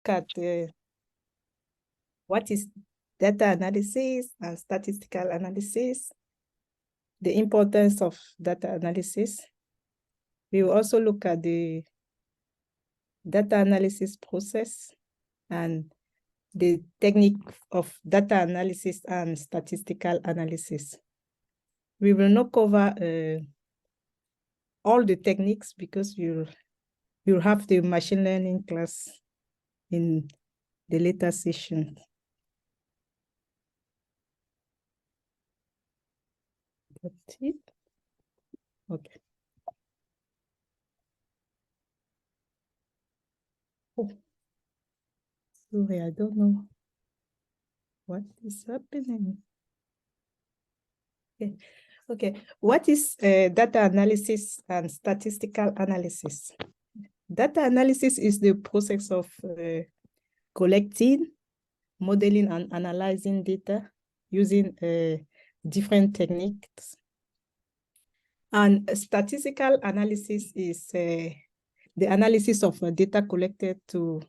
at what is data analysis and statistical analysis, the importance of data analysis. We will also look at the data analysis process and the technique of data analysis and statistical analysis. We will not cover all the techniques because you'll have the machine learning class in the later session. That's it. Okay. Oh. Sorry, I don't know what is happening. Okay. Okay. What is data analysis and statistical analysis? Data analysis is the process of collecting, modeling, and analyzing data using different techniques. And statistical analysis is the analysis of data collected to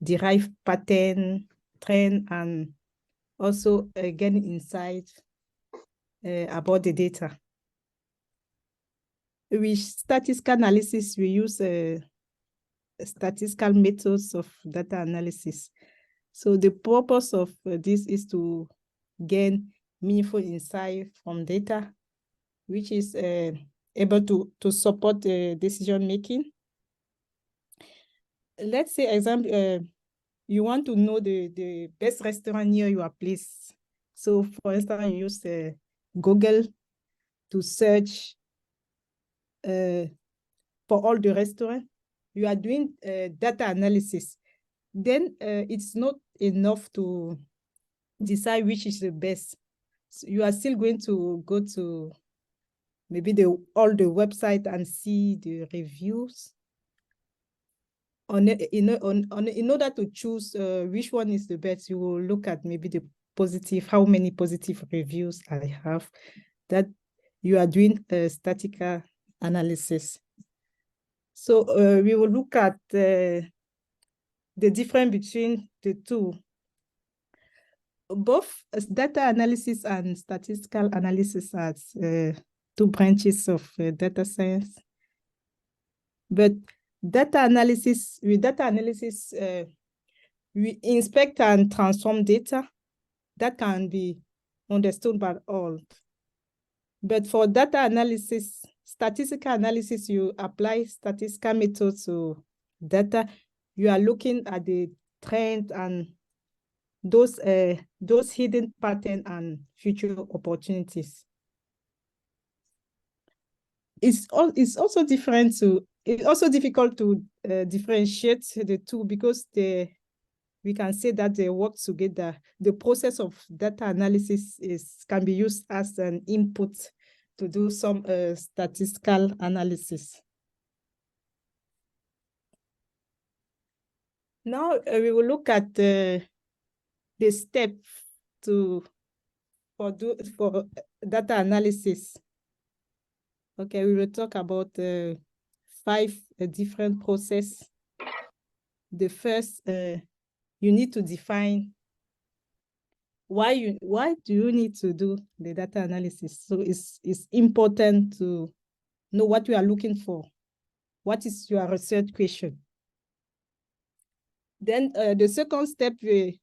derive pattern, trend, and also gain insight about the data. With statistical analysis, we use statistical methods of data analysis. So the purpose of this is to gain meaningful insight from data, which is able to support decision making. Let's say, example, you want to know the best restaurant near your place. So for instance, you use Google to search for all the restaurants. You are doing data analysis. Then it's not enough to decide which is the best. So you are still going to go to maybe all the website and see the reviews. In order to choose which one is the best, you will look at maybe the positive, how many positive reviews I have, that you are doing a statistical analysis. So we will look at the difference between the two. Both data analysis and statistical analysis are two branches of data science. But with data analysis, we inspect and transform data that can be understood by all. But for data analysis, statistical analysis, you apply statistical methods to data. You are looking at the trend and those hidden patterns and future opportunities. It's also difficult to differentiate the two because we can say that they work together. The process of data analysis can be used as an input to do some statistical analysis. Now we will look at the step for data analysis. Okay, we will talk about 5 different processes. The first, you need to define why do you need to do the data analysis. So it's important to know what you are looking for. What is your research question? Then the second step, you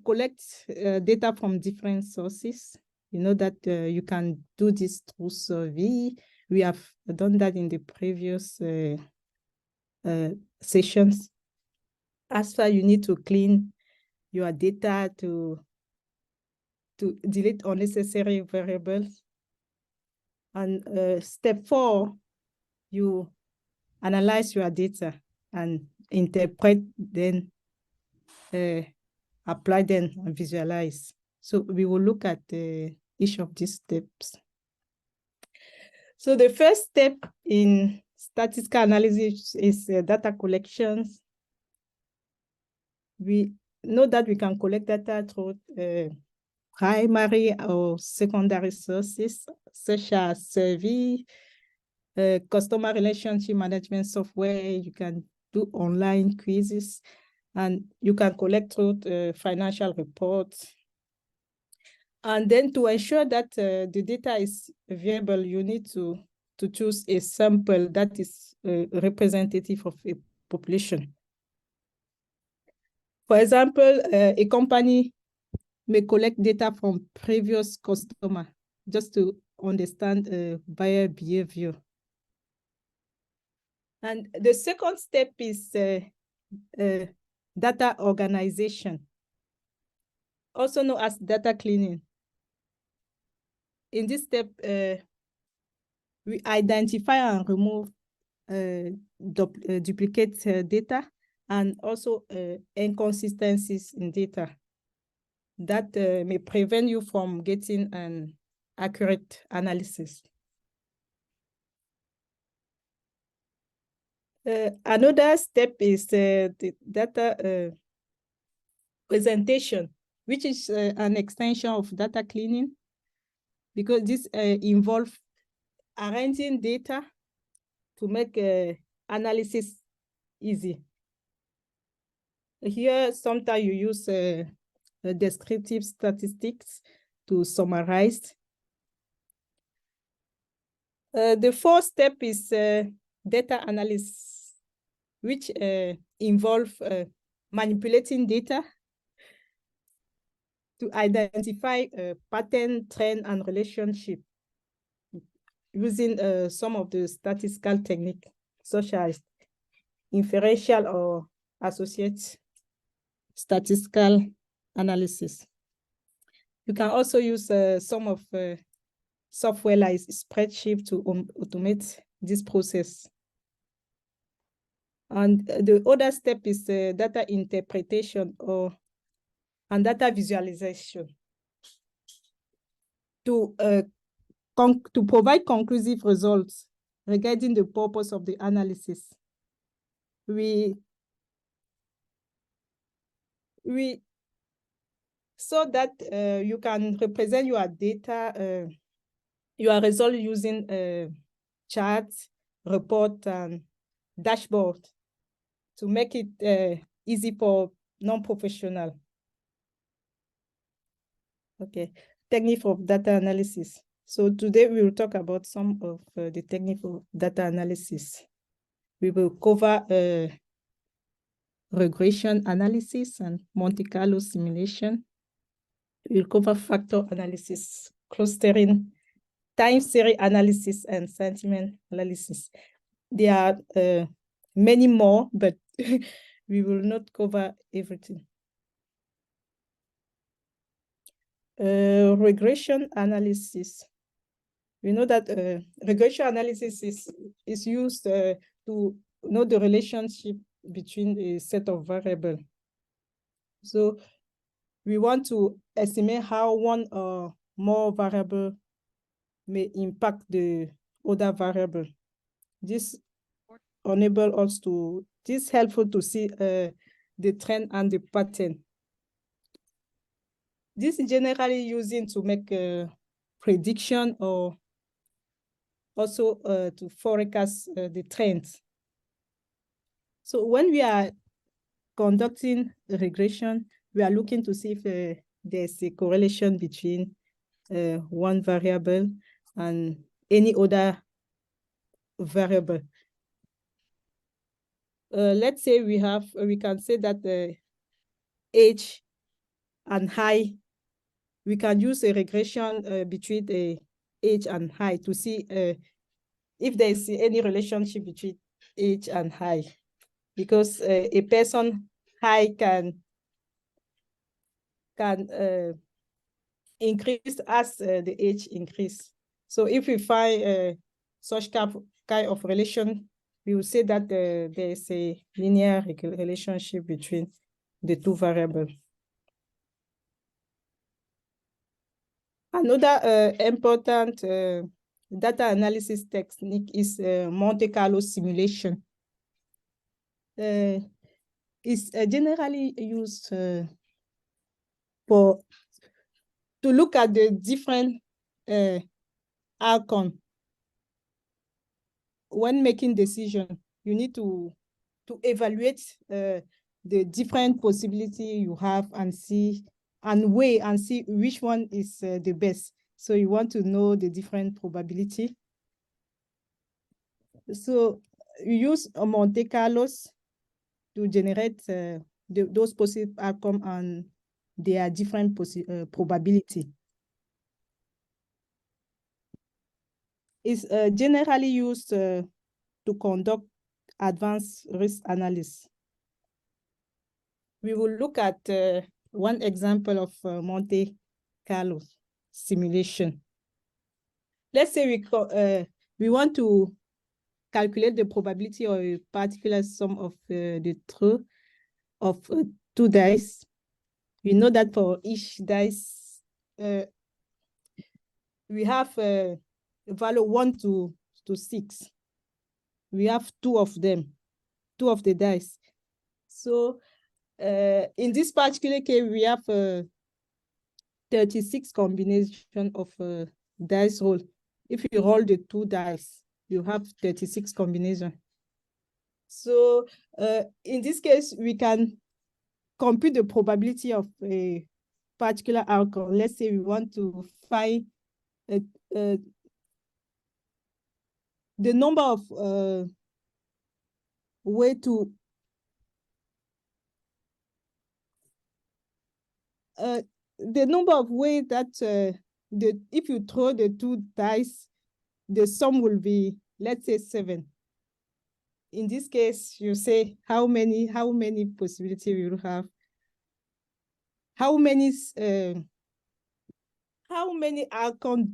collect data from different sources. You know that you can do this through survey. We have done that in the previous sessions. As far you need to clean your data to delete unnecessary variables. And step 4, you analyze your data and interpret, then apply them and visualize. So we will look at each of these steps. So the first step in statistical analysis is data collections. We know that we can collect data through primary or secondary sources, such as survey, customer relationship management software. You can do online quizzes, and you can collect through financial reports. And then to ensure that the data is viable, you need to choose a sample that is representative of a population. For example, a company may collect data from previous customer just to understand buyer behavior. And the second step is data organization, also known as data cleaning. In this step, we identify and remove duplicate data and also inconsistencies in data that may prevent you from getting an accurate analysis. Another step is the data presentation, which is an extension of data cleaning, because this involves arranging data to make analysis easy. Here, sometimes you use descriptive statistics to summarize. The fourth step is data analysis, which involve manipulating data to identify pattern, trend, and relationship using some of the statistical techniques, such as inferential or associate statistical analysis. You can also use some of software like spreadsheet to automate this process. And the other step is data interpretation and data visualization to provide conclusive results regarding the purpose of the analysis. So that you can represent your data, your result using charts, report, and dashboard to make it easy for non-professional. Okay, technique of data analysis. So today we will talk about some of the technique of data analysis. We will cover regression analysis and Monte Carlo simulation. We'll cover factor analysis, clustering, time series analysis, and sentiment analysis. There are many more, but we will not cover everything. Regression analysis. We know that regression analysis is used to know the relationship between a set of variables. So we want to estimate how one or more variable may impact the other variable. This enable us to, this helpful to see the trend and the pattern. This is generally using to make a prediction or also to forecast the trends. So when we are conducting regression, we are looking to see if there's a correlation between one variable and any other variable. Let's say we can say that age and height, we can use a regression between the age and height to see if there is any relationship between age and height, because a person height can increase as the age increase. So if we find such kind of relation, we will say that there is a linear relationship between the two variables. Another important data analysis technique is Monte Carlo simulation. It's generally used to look at the different outcome. When making decision, you need to to evaluate the different possibility you have and see and weigh and see which one is the best. So you want to know the different probability. So you use Monte Carlos to generate those possible outcomes and their different probability. It's generally used to conduct advanced risk analysis. We will look at one example of Monte Carlo simulation. Let's say we want to calculate the probability of a particular sum of the throw of two dice. We know that for each dice, we have a value 1 to 6. We have two of them, two of the dice. So in this particular case, we have 36 combination of dice roll. If you roll the two dice, you have 36 combination. So in this case, we can compute the probability of a particular outcome. Let's say we want to find the number of way to the number of ways that if you throw the two dice, the sum will be, let's say, 7. In this case, you say how many possibilities we will have, how many outcomes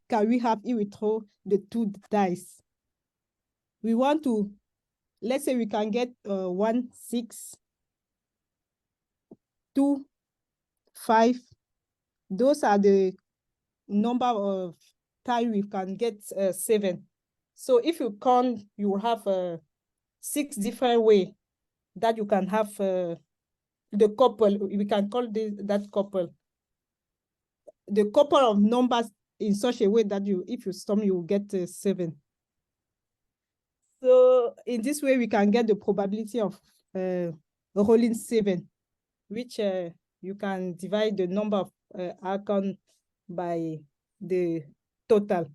can we have if we throw the two dice? We want to, let's say we can get 1, 6, 2, 5. Those are the number of times we can get 7. So if you count, you will have 6 different ways that you can have the couple. We can call that couple. The couple of numbers in such a way that if you sum, you will get 7. So in this way, we can get the probability of rolling 7, which you can divide the number of outcomes by the total,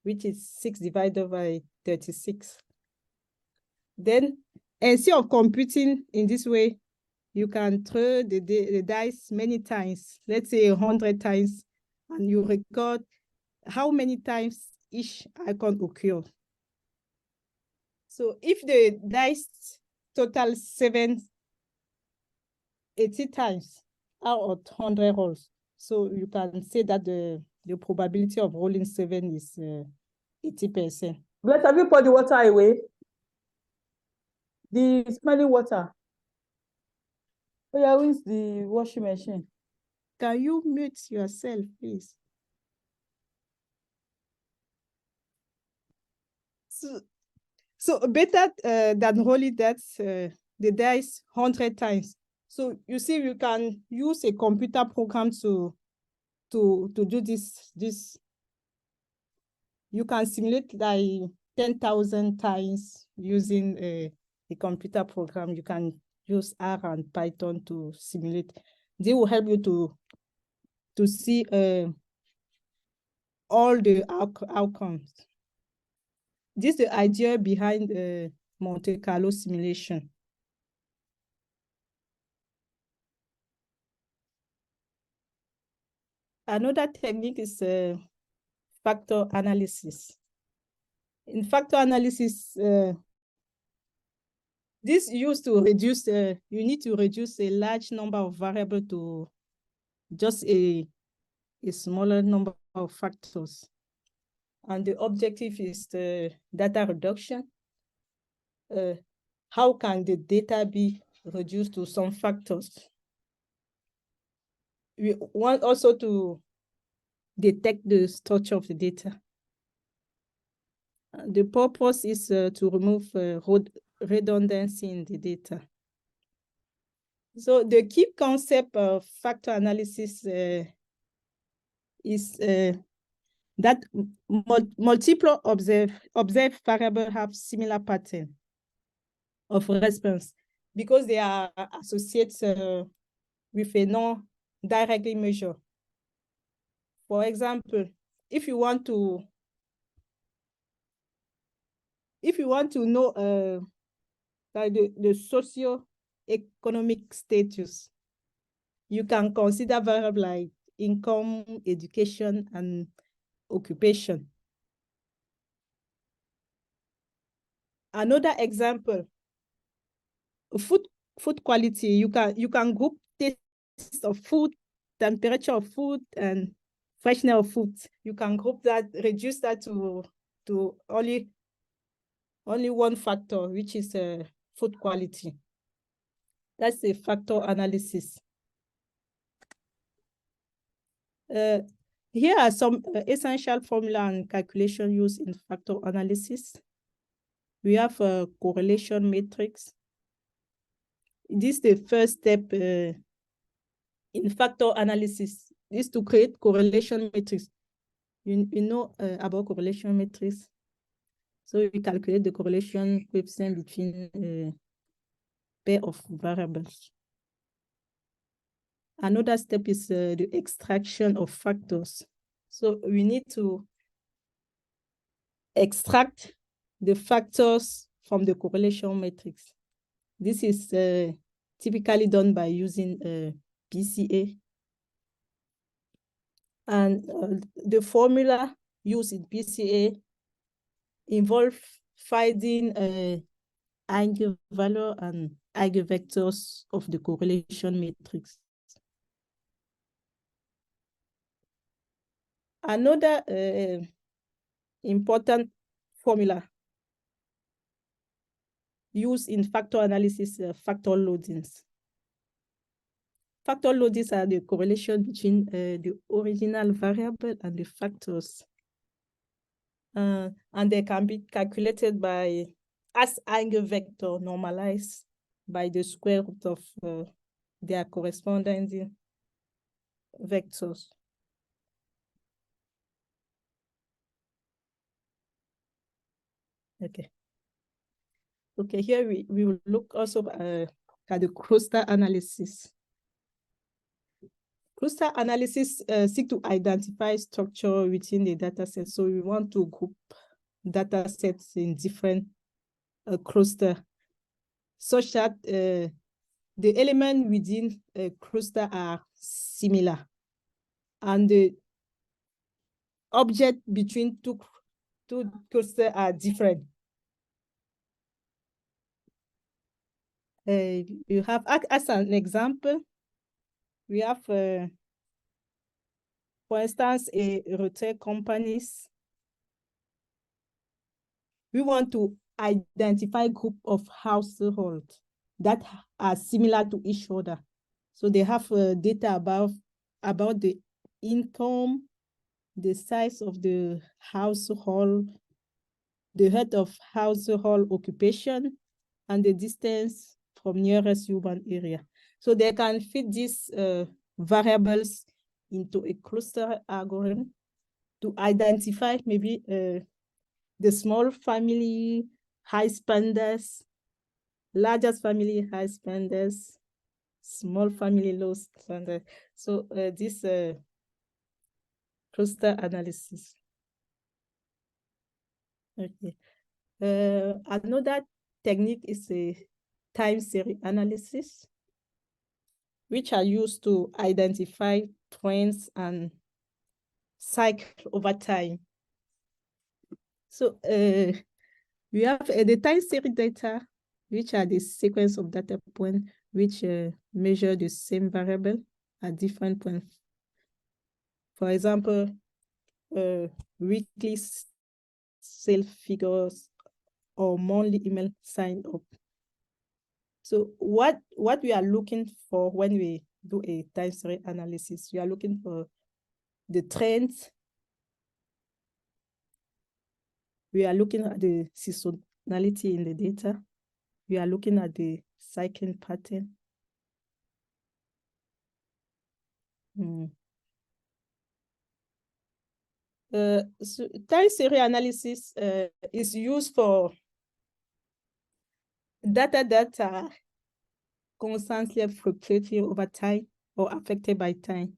which is 6 divided by 36. Then, instead of computing in this way, you can throw the dice many times, let's say 100 times, and you record how many times each icon occurs. So if the dice total 80 times out of 100 rolls, so you can say that the probability of rolling 7 is 80%. Bless, have you poured the water away? The smelling water. Oh yeah, who is the washing machine? Can you mute yourself, please? So better than rolling that the dice 100 times. So you see, you can use a computer program to do this. You can simulate like 10,000 times using a computer program. You can use R and Python to simulate. They will help you to see all the outcomes. This is the idea behind Monte Carlo simulation. Another technique is factor analysis. In factor analysis, this used to reduce, you need to reduce a large number of variables to just a smaller number of factors. And the objective is the data reduction. How can the data be reduced to some factors? We want also to detect the structure of the data. The purpose is to remove redundancy in the data. So the key concept of factor analysis is that multiple observed variables have similar pattern. of response because they are associated with a non-directly measure. For example, if you want to know like the socio-economic status, you can consider variables like income, education, and occupation. Another example, food quality. You can group taste of food, temperature of food, and freshness of food. You can group that, reduce that to only one factor, which is food quality. That's a factor analysis. Here are some essential formula and calculation used in factor analysis. We have a correlation matrix. This is the first step in factor analysis. This is to create correlation matrix. You know about correlation matrix. So we calculate the correlation coefficient between a pair of variables. Another step is the extraction of factors. So we need to extract the factors from the correlation matrix. This is typically done by using PCA. And the formula used in PCA involve finding eigenvalue and eigenvectors of the correlation matrix. Another important formula used in factor analysis, factor loadings. Factor loadings are the correlation between the original variable and the factors. And they can be calculated by as eigenvector normalized by the square root of their corresponding vectors. Okay, here we will look also at the cluster analysis. Cluster analysis seek to identify structure within the data set. So we want to group data sets in different cluster such that the elements within a cluster are similar and the object between two clusters are different. You have, as an example, we have, for instance, a retail companies. We want to identify group of households that are similar to each other. So they have data about the income, the size of the household, the head of household occupation, and the distance from nearest urban area. So they can fit these variables into a cluster algorithm to identify maybe the small family high spenders, largest family high spenders, small family low spenders. So this cluster analysis. Okay. Another technique is a time series analysis, which are used to identify trends and cycle over time. So we have the time series data, which are the sequence of data points which measure the same variable at different points. For example, weekly sales figures or monthly email sign up. So what we are looking for when we do a time series analysis, we are looking for the trends. We are looking at the seasonality in the data. We are looking at the cycling pattern. So time series analysis is used for data that are constantly fluctuating over time or affected by time.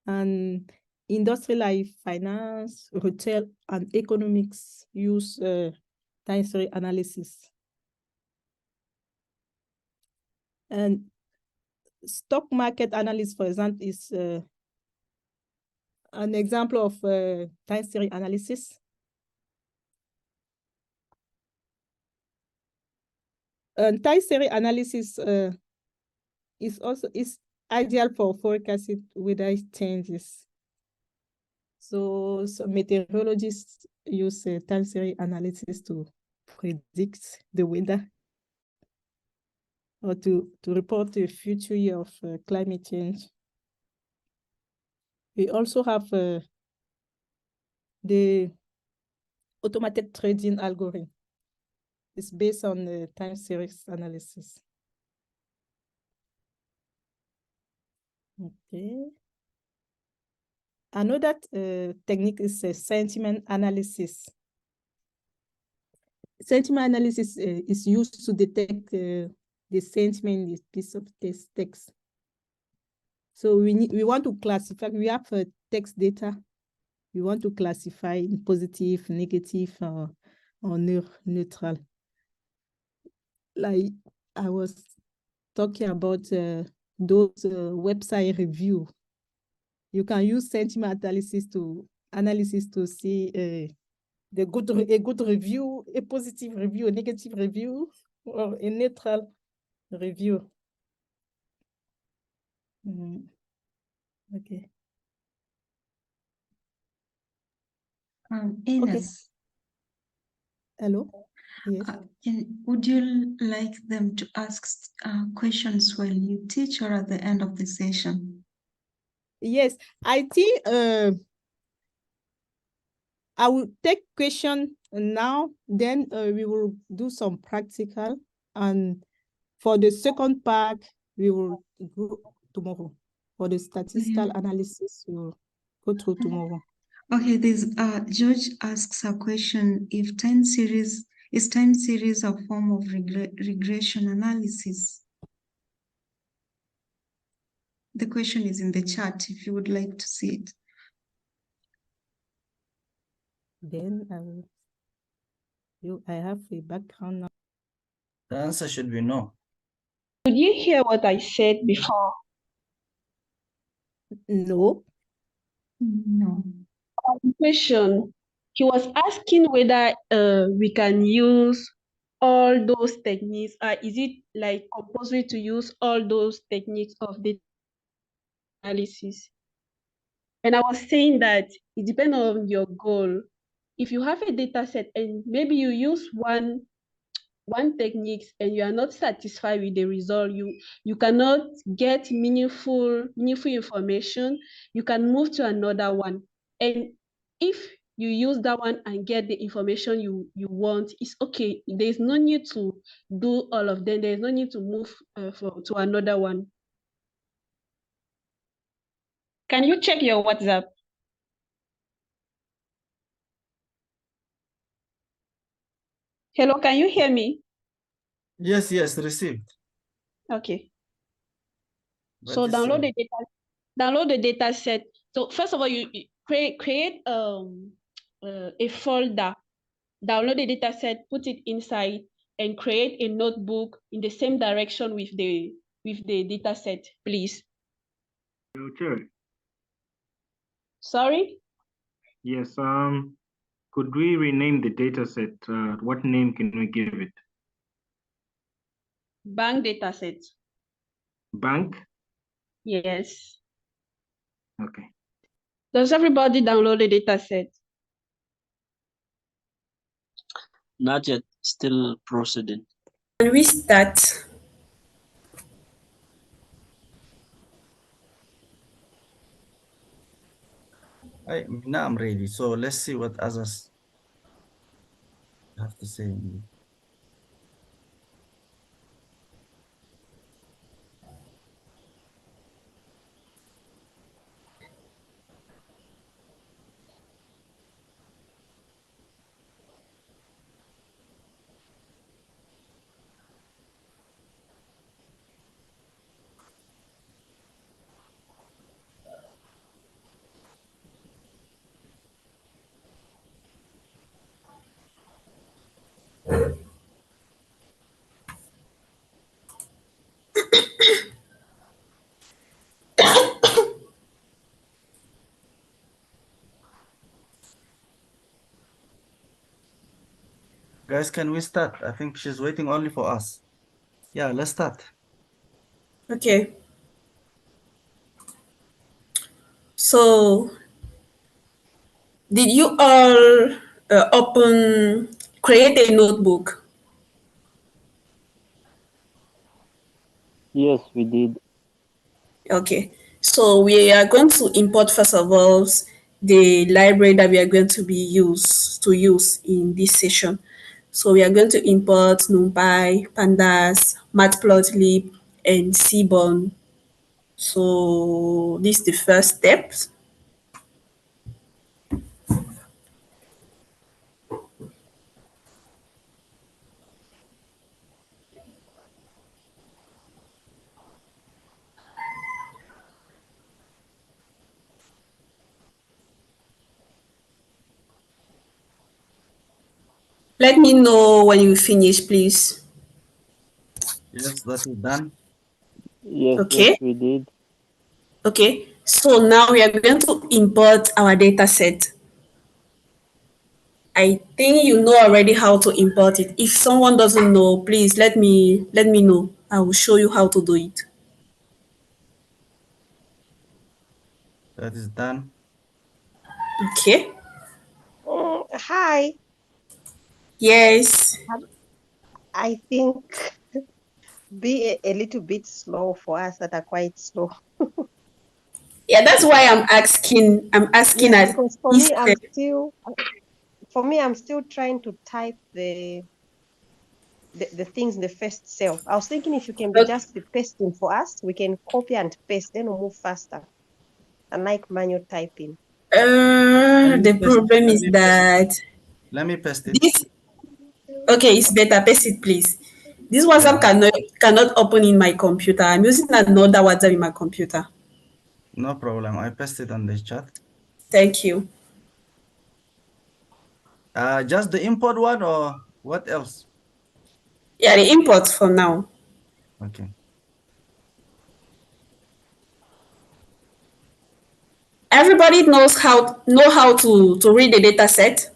And industry like finance, retail, and economics use time series analysis. And stock market analysis, for example, is an example of time series analysis. And time series analysis is ideal for forecasting weather changes. So meteorologists use time series analysis to predict the weather or to report the future year of climate change. We also have the automated trading algorithm. It's based on the time series analysis. Okay. Another technique is sentiment analysis. Sentiment analysis is used to detect the sentiment in this piece of text. So we want to classify, we have text data. We want to classify in positive, negative, or neutral. Like I was talking about those website review. You can use sentiment analysis to see a good review, a positive review, a negative review, or a neutral review. Okay. Ines. Okay. Hello. Yes. Would you like them to ask questions while you teach or at the end of the session? Yes, I think I will take question now, then we will do some practical, and for the second part, we will go tomorrow. For the statistical analysis, we will go through tomorrow. Okay, this George asks a question: if time series a form of regression analysis? The question is in the chat if you would like to see it. Then I have a background now. The answer should be no. Did you hear what I said before? No. No. Question. He was asking whether we can use all those techniques, or is it like compulsory to use all those techniques of data analysis? And I was saying that it depends on your goal. If you have a data set and maybe you use one technique and you are not satisfied with the result, you cannot get meaningful information, you can move to another one. And if you use that one and get the information you want, it's okay. There's no need to do all of them. There's no need to move to another one. Can you check your WhatsApp? Hello, can you hear me? Yes, received. Okay. But so download the data set. So first of all, you create a folder, download the data set, put it inside, and create a notebook in the same direction with the data set, please. Sure. Sorry? Yes, could we rename the data set? What name can we give it? Bank data set. Bank? Yes. Okay. Does everybody download the data set? Not yet, still proceeding. Can we start? Now I'm ready. So let's see what others have to say. Guys, can we start? I think she's waiting only for us. Yeah, let's start. Okay. So, did you all create a notebook? Yes, we did. Okay. So we are going to import first of all the library that we are going to use in this session. So we are going to import NumPy, Pandas, Matplotlib, and Seaborn. So this is the first step. Let me know when you finish, please. Yes, that is done. Yes, Okay. we did. Okay. So now we are going to import our data set. I think you know already how to import it. If someone doesn't know, please let me know. I will show you how to do it. That is done. Okay. Hi. Yes. I think be a little bit slow for us that are quite slow. Yeah, that's why I'm asking. Yes, At because for this me, I'm still trying to type the things in the first cell. I was thinking if you can be just the pasting for us, we can copy and paste, then we'll move faster. Unlike manual typing. the problem is that Let me paste it. this. Okay, it's better. Paste it, please. This WhatsApp Yeah, cannot open in my computer. I'm using another WhatsApp in my computer. no problem. I pasted on the chat. Thank you. Just the import one or what else? Yeah, the import for now. Okay. Everybody knows how to read the data set.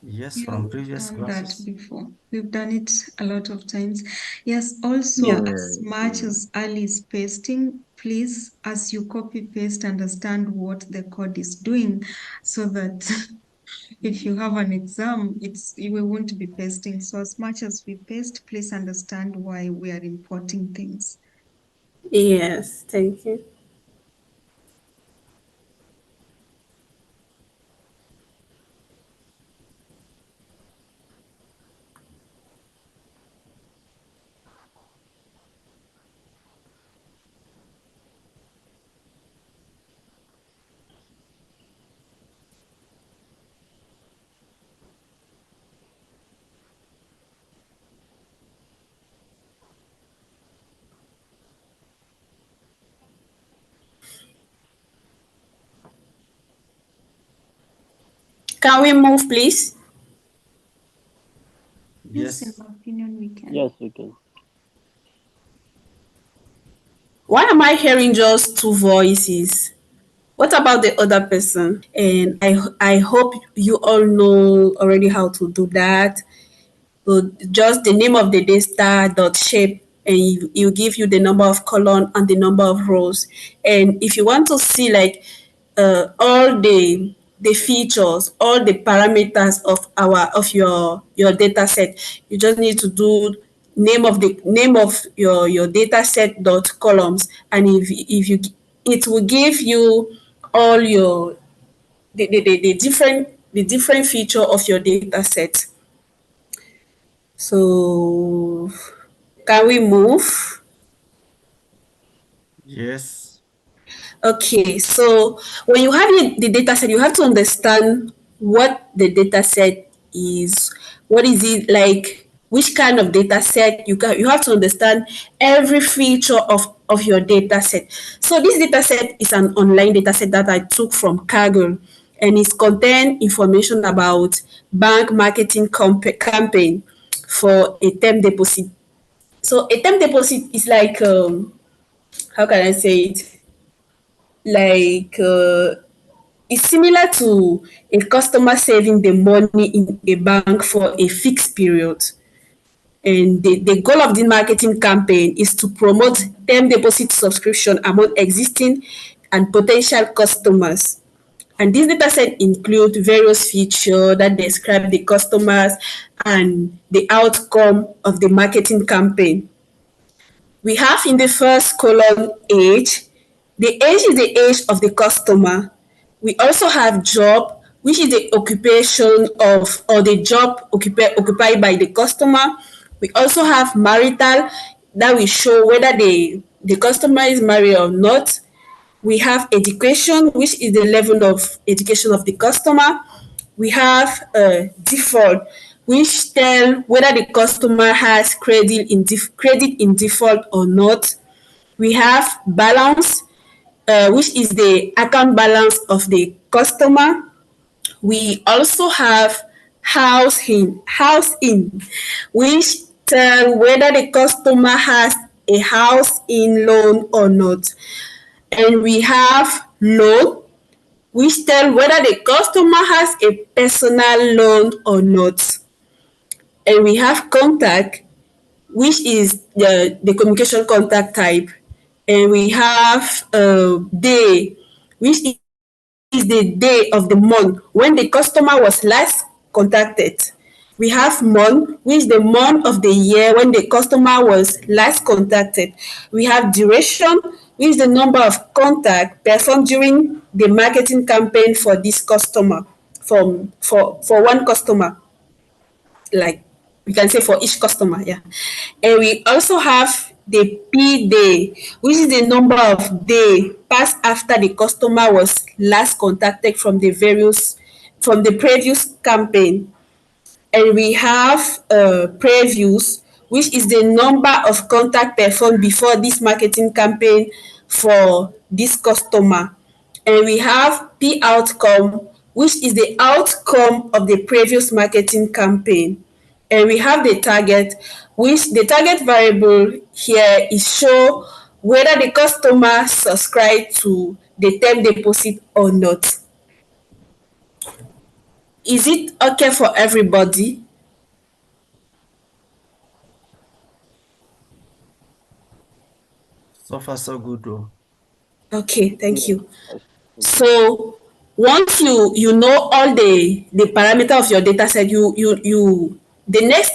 Yes, from You've previous done that classes. before. We've done it a lot of times. Yes, also Yeah. as much as Ali is pasting, please, as you copy paste, understand what the code is doing so that if you have an exam, we won't be pasting. So as much as we paste, please understand why we are importing things. Yes, thank you. Can we move, please? Yes, in Yes. my opinion, we can. Yes, we can. Why am I hearing just two voices? What about the other person? And I hope you all know already how to do that. So just the name of the data dot shape, and you give you the number of column and the number of rows. And if you want to see like all the features, all the parameters of your data set, you just need to do name of your data set dot columns, and if you it will give you all your the different feature of your data set. So can we move? Yes. Okay, so when you have the data set, you have to understand what the data set is. What is it like? Which kind of data set? You have to understand every feature of your data set. So this data set is an online data set that I took from Kaggle, and it contain information about bank marketing campaign for a term deposit. So a term deposit is like how can I say it? Like is similar to a customer saving the money in a bank for a fixed period. And the goal of the marketing campaign is to promote term deposit subscription among existing and potential customers. And this dataset includes various features that describe the customers and the outcome of the marketing campaign. We have in the first column age. The age is the age of the customer. We also have job, which is the occupation of or the job occupied by the customer. We also have marital, that will show whether the customer is married or not. We have education, which is the level of education of the customer. We have default, which tell whether the customer has credit in default or not. We have balance, which is the account balance of the customer. We also have house in, which tell whether the customer has a house in loan or not. And we have loan, which tell whether the customer has a personal loan or not. And we have contact, which is the communication contact type. And we have day, which is the day of the month when the customer was last contacted. We have month, which is the month of the year when the customer was last contacted. We have duration, which is the number of contact performed during the marketing campaign for this customer, for one customer, like we can say for each customer, yeah. And we also have the P day, which is the number of days passed after the customer was last contacted from the previous campaign. And we have previews, which is the number of contact performed before this marketing campaign for this customer. And we have P outcome, which is the outcome of the previous marketing campaign. And we have the target, which the target variable here is show whether the customer subscribed to the term deposit or not. Is it okay for everybody? So far, so good, though. Okay, thank you. So once you know all the parameter of your data set, the next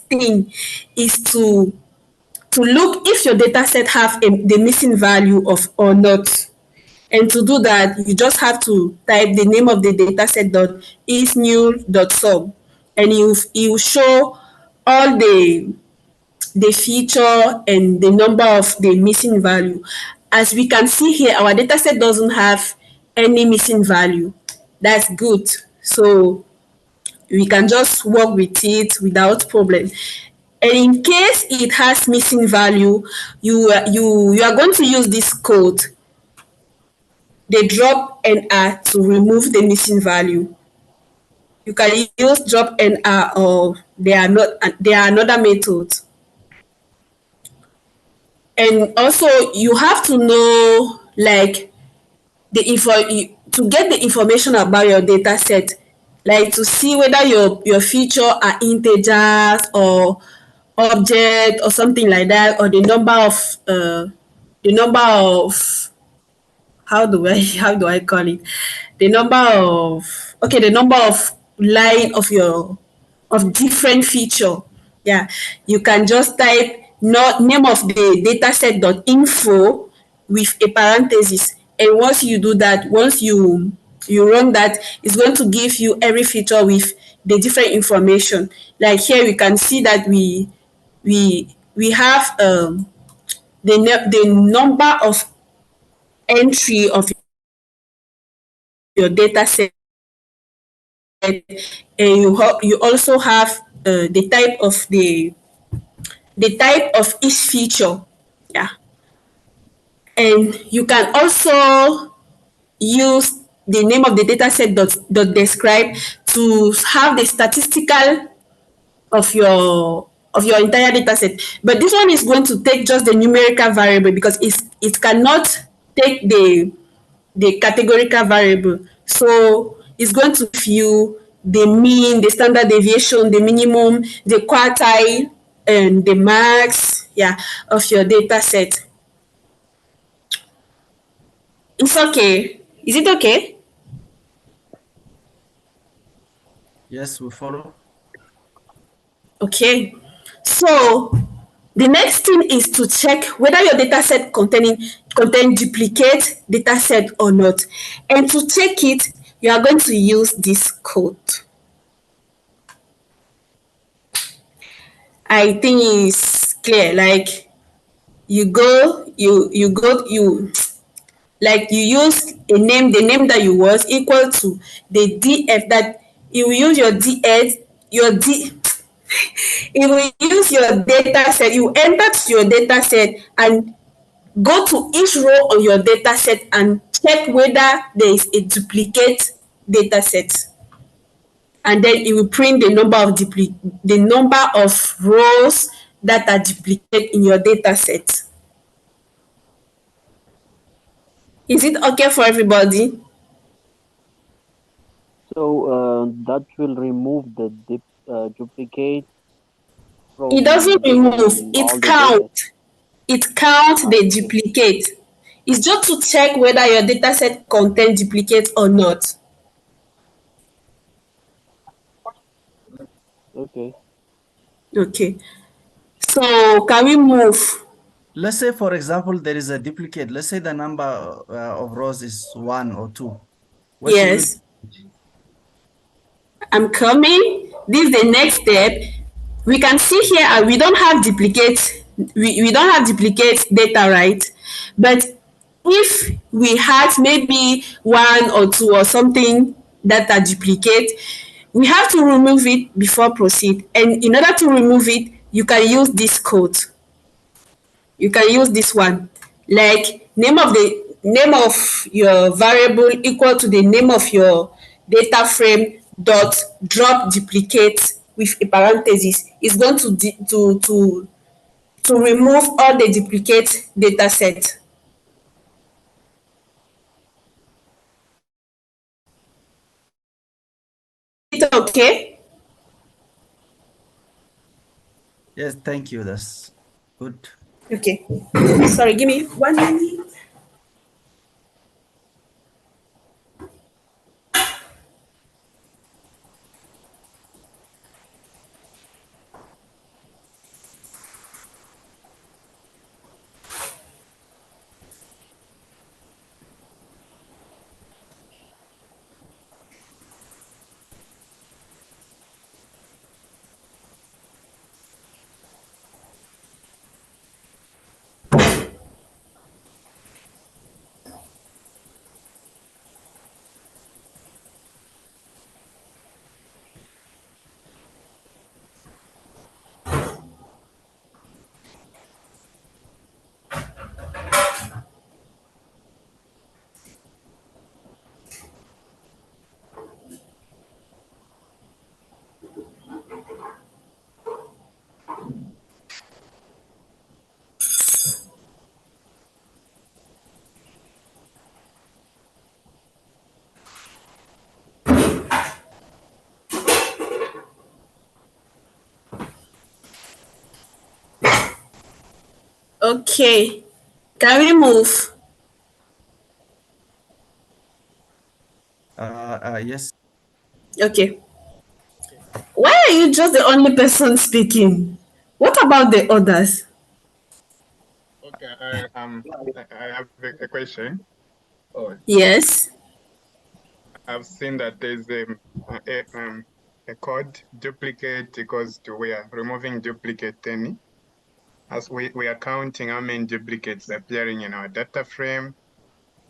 thing is to look if your data set have the missing value of or not. And to do that, you just have to type the name of the dataset .isnew.sub, and you show all the feature and the number of the missing value. As we can see here, our dataset doesn't have any missing value. That's good. So we can just work with it without problem. And in case it has missing value, you are going to use this code, the drop NR, to remove the missing value. You can use drop NR, or there are another methods. And also you have to know, like, to get the information about your data set, like to see whether your feature are integers or object or something like that, or the number of how do I call it? The number of line of different feature. Yeah, you can just type name of the dataset.info with a parenthesis. And once you do that, once you run that, it's going to give you every feature with the different information. Like here, we can see that we have the number of entry of your data set, and you also have the type of each feature. Yeah, and you can also use the name of the dataset .describe to have the statistical of your entire dataset. But this one is going to take just the numerical variable, because it cannot take the the categorical variable. So it's going to give you the mean, the standard deviation, the minimum, the quartile, and the max, yeah, of your data set. It's okay. Is it okay? Yes, we follow. Okay. So the next thing is to check whether your data set contain duplicate data set or not. And to check it, you are going to use this code. I think it's clear. Like you like you use a name, the name that you want equal to the df that you will use your ds, your d you will use your data set, you enter to your data set and go to each row on your data set and check whether there is a duplicate data set. And then it will print the number of rows that are duplicated in your data set. Is it okay for everybody? So that will remove the duplicate It from doesn't remove, all it the data. counts. It counts the Okay. duplicate. It's just to check whether your data set contains duplicate or not. Okay. Okay. So can we move? Let's say, for example, there is a duplicate. Let's say the number of rows is 1 or 2. What should we do? Yes, I'm coming. This is the next step. We can see here we don't have duplicate. We don't have duplicate data, right? But if we had maybe one or two or something that are duplicate, we have to remove it before proceed. And in order to remove it, you can use this code. You can use this one, like name of your variable equal to the name of your data frame dot drop duplicate with a parenthesis. Is going to remove all the duplicate data set. Is it okay? Yes, thank you. That's good. Okay. Sorry, give me 1 minute. Okay. Can we move? Yes. Okay. Why are you just the only person speaking? What about the others? Okay, I have a question. Oh, Yes. I've seen that there's a code duplicate equals to we are removing duplicate any. As we are counting how many duplicates appearing in our data frame.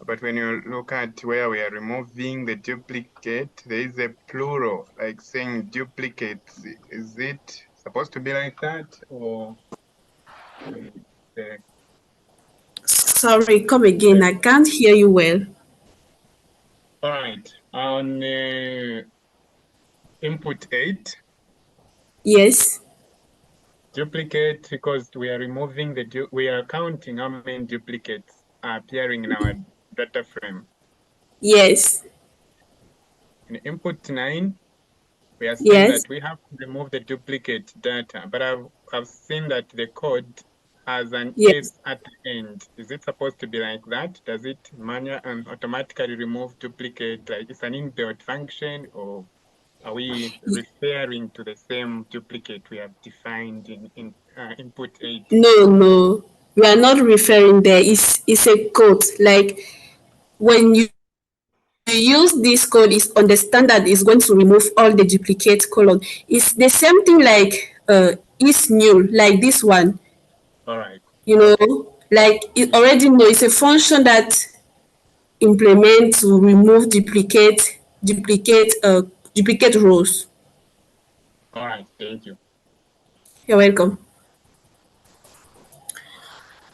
But when you look at where we are removing the duplicate, there is a plural, like saying duplicates. Is it supposed to be like that, or? Sorry, come again. I can't hear you well. All right. On input 8. Yes. Duplicate, because we are removing we are counting how many duplicates are appearing in our data frame. Yes. In input 9, we are saying Yes. that we have to remove the duplicate data, but I've seen that the code has an Yes. S at the end. Is it supposed to be like that? Does it manually and automatically remove duplicate? Like it's an inbuilt function, or are we referring to the same duplicate we have defined in input 8? No. We are not referring there. It's a code. Like when you use this code, is on the standard is going to remove all the duplicate column. It's the same thing like is new, like this one. All right. You know, like it already know it's a function that implement to remove duplicate rows. All right. Thank you. You're welcome.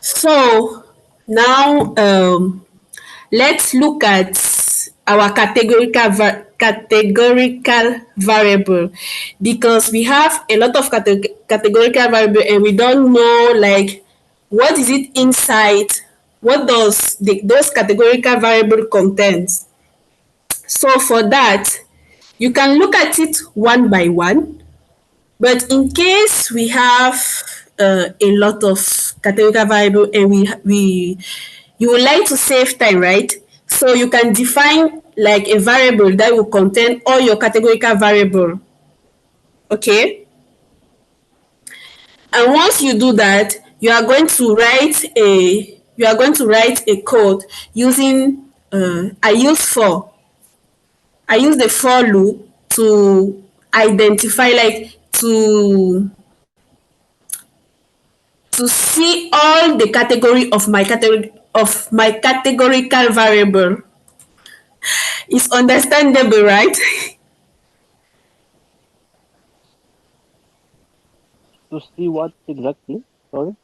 So now let's look at our categorical variable, because we have a lot of categorical variable and we don't know like what is it inside, what does those categorical variable contains. So for that, you can look at it one by one, but in case we have a lot of categorical variable and you would like to save time, right? So you can define like a variable that will contain all your categorical variable. Okay? And once you do that, you are going to write a code using I use the for loop to identify like to see all the category of my categorical variable. It's understandable, right? To see what exactly? Sorry.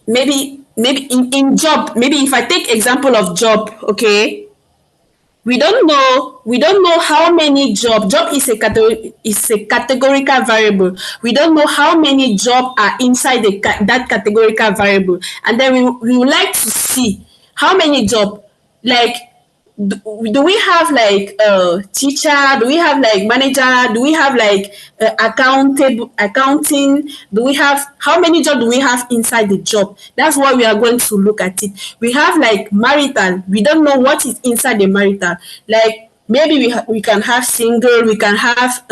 maybe in job, maybe if I take example of job, okay, we don't know how many job is a categorical variable. We don't know how many job are inside that categorical variable, and then we would like to see how many job, like do, do we have like teacher, do we have like manager, do we have like accounting, do we have how many job do we have inside the job? That's what we are going to look at it. We have like marital, we don't know what is inside the marital, like maybe we can have single, we can have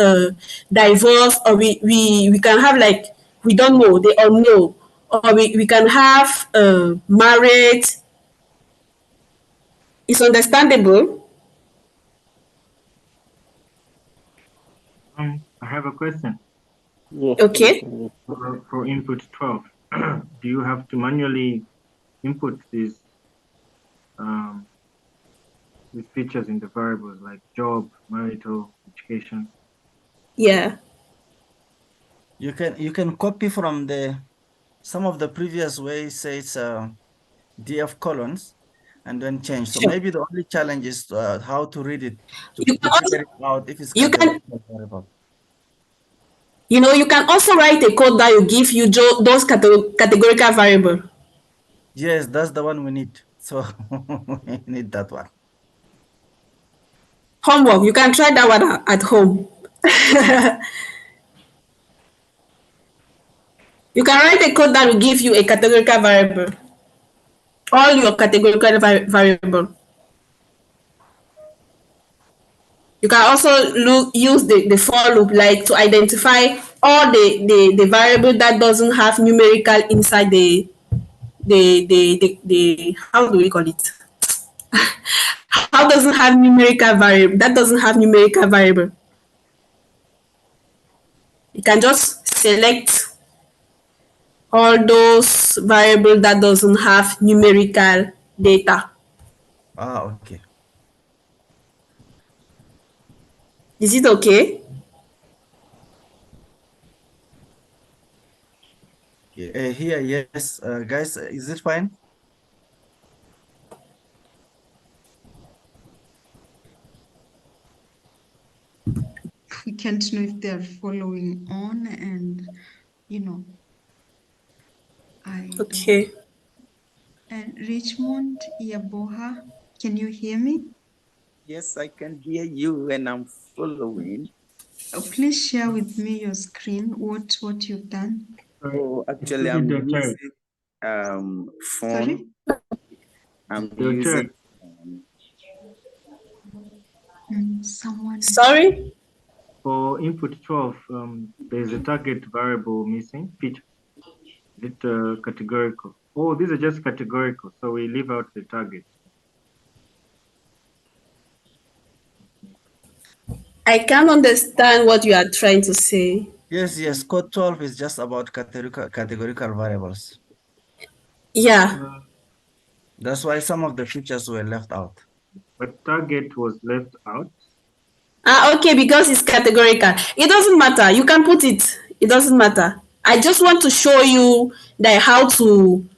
divorce, or we can have like we don't know, they all know, or we can have married. It's understandable. I have a question. Yes. Okay. For input 12, do you have to manually input these features in the variables like job, marital, education? Yeah. You can copy from some of the previous ways, say it's DF colons, and then change. So Sure. maybe the only challenge is how to read it You can to also figure it out if it's you can categorical variable. you can also write a code that will give you those categorical variable. Yes, that's the one we need. So we need that one. Homework. You can try that one at home. You can write a code that will give you a categorical variable. All your categorical variable. You can also use the for loop like to identify all the variable that doesn't have numerical inside the how do we call it? How doesn't have numerical variable? That doesn't have numerical variable. You can just select all those variable that doesn't have numerical data. Okay. Is it okay? Here, yes, guys, is it fine? We can't know if they're following on, and I don't. Okay. And Richmond Yaboha Can you hear me? Yes, I can hear you and I'm following. Please share with me your screen, what you've done. Oh, actually, I'm using Sorry? phone. I'm Your using Someone. Sorry? For input 12, there's a target variable missing feature. Is it categorical? Oh, these are just categorical, so we leave out the target. I can't understand what you are trying to say. Yes, code 12 is just about categorical variables. Yeah. That's why some of the features were left out. But target was left out. Okay, because it's categorical. It doesn't matter. You can put it. It doesn't matter. I just want to show you that how to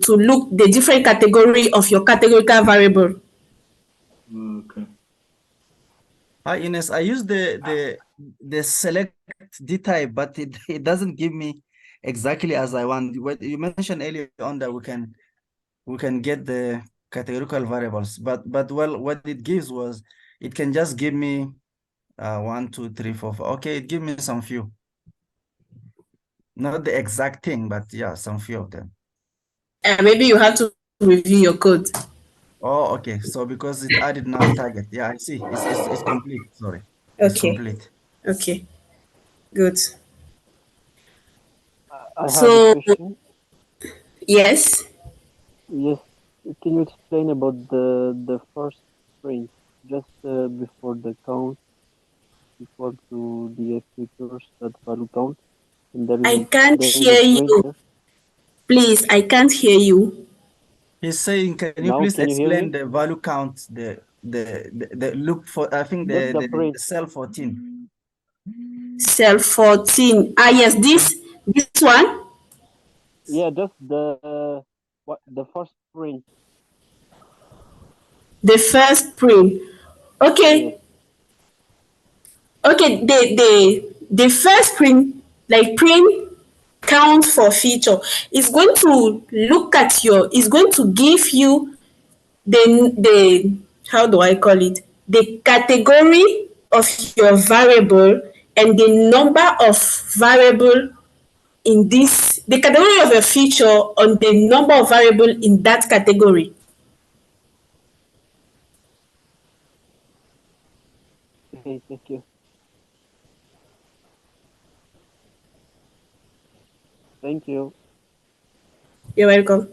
look the different category of your categorical variable. Okay. Hi Ines, I use the select D type, but it doesn't give me exactly as I want. What you mentioned earlier on that we can get the categorical variables, but well, what it gives was it can just give me 1, 2, 3, 4, 5. Okay, it gives me some few. Not the exact thing, but yeah, some few of them. Maybe you have to review your code. Oh, okay. So because it added now target. Yeah, I see. It's complete. Sorry. It's Okay. complete. Okay. Good. I have a So question. yes. Yes, can you explain about the first print just before the count, equal to the features that value count, and I can't there is a hear you. printf. Please, I can't hear you. He's saying, can you Now, please can you hear explain me? the value count, the look for, I think Just the the print. cell 14. Cell 14. Ah, yes, this one. Yeah, just the first print. The first print. Yes. Okay. Okay. The first print, like print count for feature, is going to look at your. Is going to give you the how do I call it, the category of your variable and the number of variable in this, the category of a feature on the number of variable in that category. Okay, thank you. Thank you. You're welcome.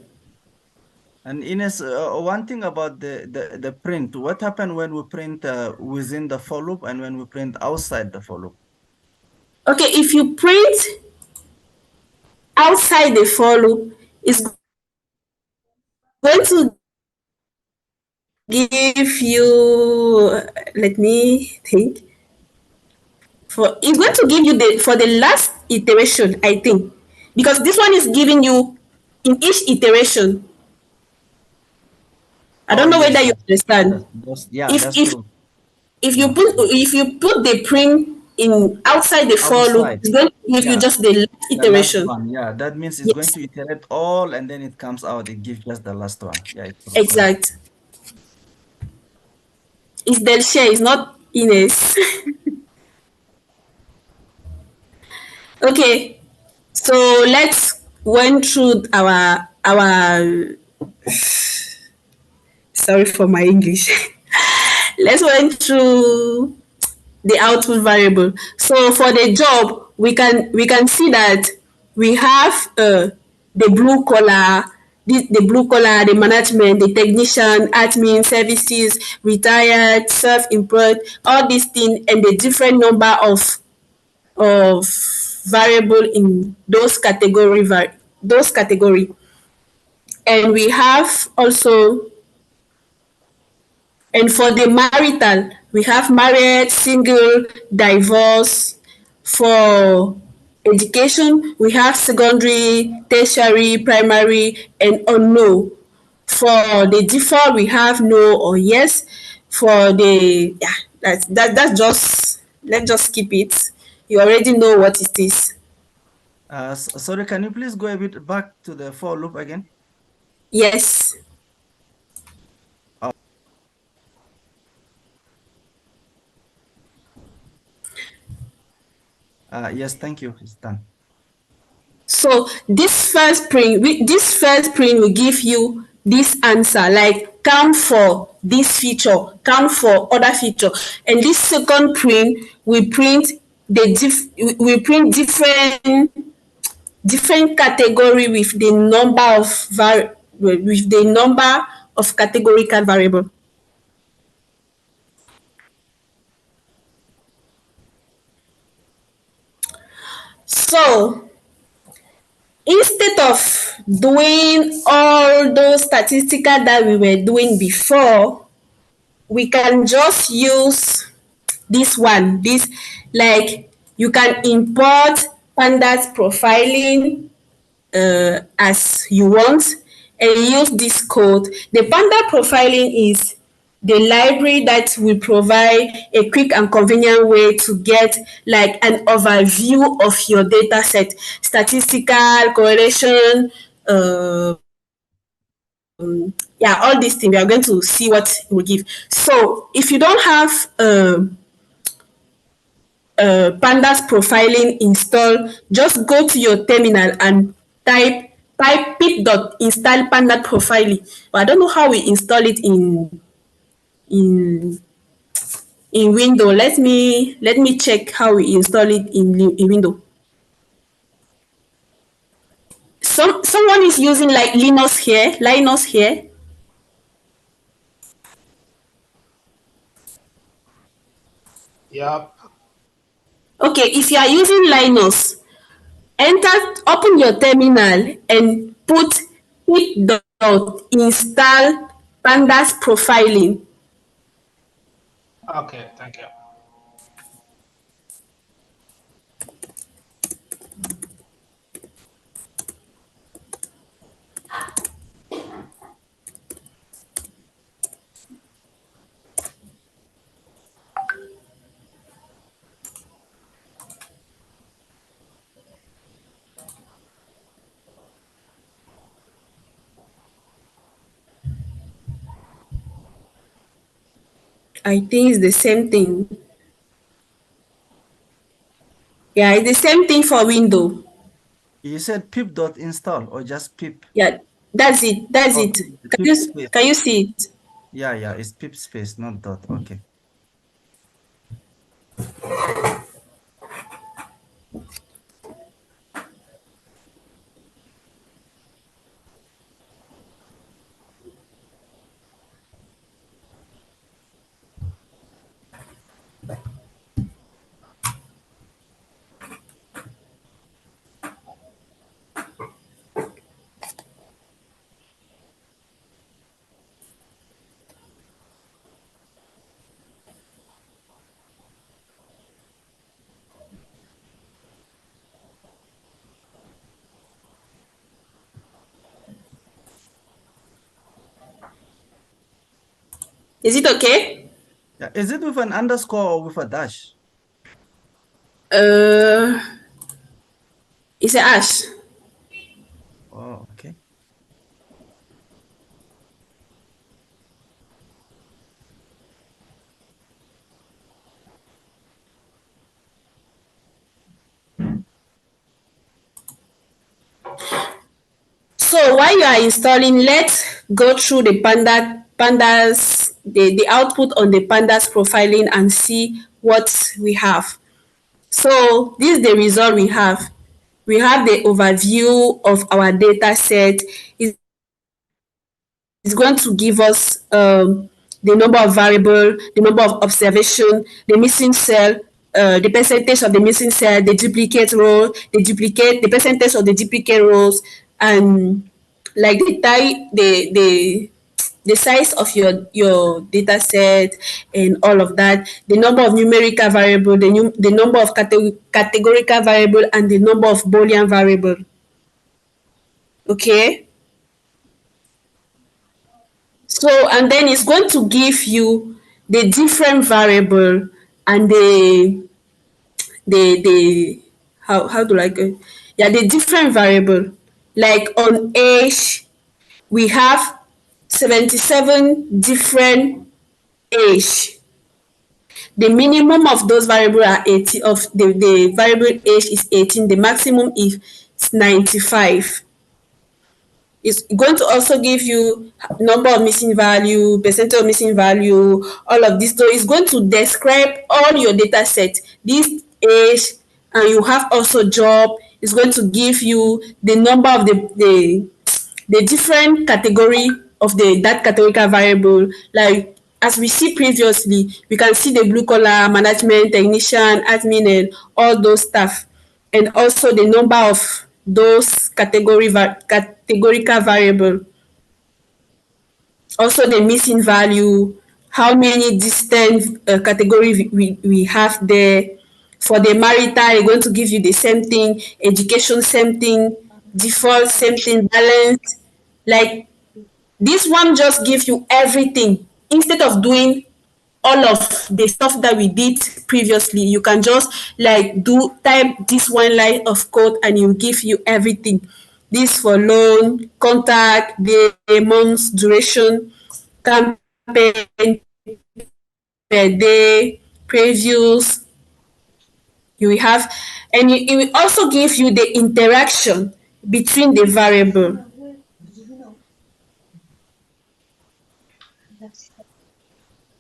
And Ines, one thing about the print, what happened when we print within the for loop and when we print outside the for loop? Okay, if you print outside the for loop, it's going to give you, let me think, it's going to give you for the last iteration, I think, because this one is giving you in each iteration. I don't know Yes, whether you understand. yeah, If that's if true. if Yeah. you put the print in outside the for loop, Outside. it's going to give you just the last The last iteration. one. Yeah, that means it's going Yes, to iterate all and then it comes out. It gives just the last one. Yeah, it's true. Correct. exact. It's Delshare, it's not Ines. Okay, so let's went through our sorry for my English. Let's went through the output variable. So for the job, we can see that we have the blue collar, the blue collar, the management, the technician, admin, services, retired, self-employed, all these things, and the different number of variable in those category. And we have also, and for the marital, we have married, single, divorce. For education, we have secondary, tertiary, primary, and unknown. For the default, we have no or yes. For the, yeah, that's just, let's just keep it. You already know what it is. Sorry, can you please go a bit back to the for loop again? Yes. Yes, thank you. It's done. So this first print will give you this answer, like count for this feature, count for other feature, and this second print will print different category with the number of categorical variable. So instead of doing all those statistical that we were doing before, we can just use this one. This, like, you can import pandas profiling as you want and use this code. The panda profiling is the library that will provide a quick and convenient way to get like an overview of your data set, statistical, correlation, yeah, all these things. We are going to see what it will give. So if you don't have pandas profiling installed, just go to your terminal and type pip.install panda profiling. But I don't know how we install it in window. Let me check how we install it in window. Someone is using like Linux here. Yep. Okay, if you are using Linux, open your terminal and put pip.install pandas profiling. Okay, thank you. I think it's the same thing. Yeah, it's the same thing for window. You said pip.install or just pip? Yeah, that's it. That's Oh, it. pip Can you see it? Yeah, it's pip space, not dot. Okay. Is it okay? Yeah, is it with an underscore or with a dash? It's a hash. Oh, okay. So while you are installing, let's go through the pandas, the output on the pandas profiling and see what we have. So this is the result we have. We have the overview of our data set. It's going to give us the number of variable, the number of observation, the missing cell, the percentage of the missing cell, the duplicate row, the percentage of the duplicate rows, and like the size of your data set and all of that, the number of numerical variable, the number of categorical variable, and the number of Boolean variable. Okay. So, and then it's going to give you the different variable and the how do I go? Yeah, the different variable. Like on age, we have 77 different age. the minimum of those variable are 18, of the variable age is 18, the maximum is 95. It's going to also give you number of missing value, percentage of missing value, all of this. So it's going to describe all your data set, this age, and you have also job. It's going to give you the number of the different category of that categorical variable. Like as we see previously, we can see the blue collar, management, technician, admin, and all those stuff, and also the number of those categorical variable. Also the missing value, how many distant category we have there. For the marital, it's going to give you the same thing, education same thing, default same thing, balance. Like this one just gives you everything. Instead of doing all of the stuff that we did previously, you can just like type this one line of code and it will give you everything. This for loan, contact, day, months, duration, campaign, per day, previews. You will have, and it will also give you the interaction between the variable.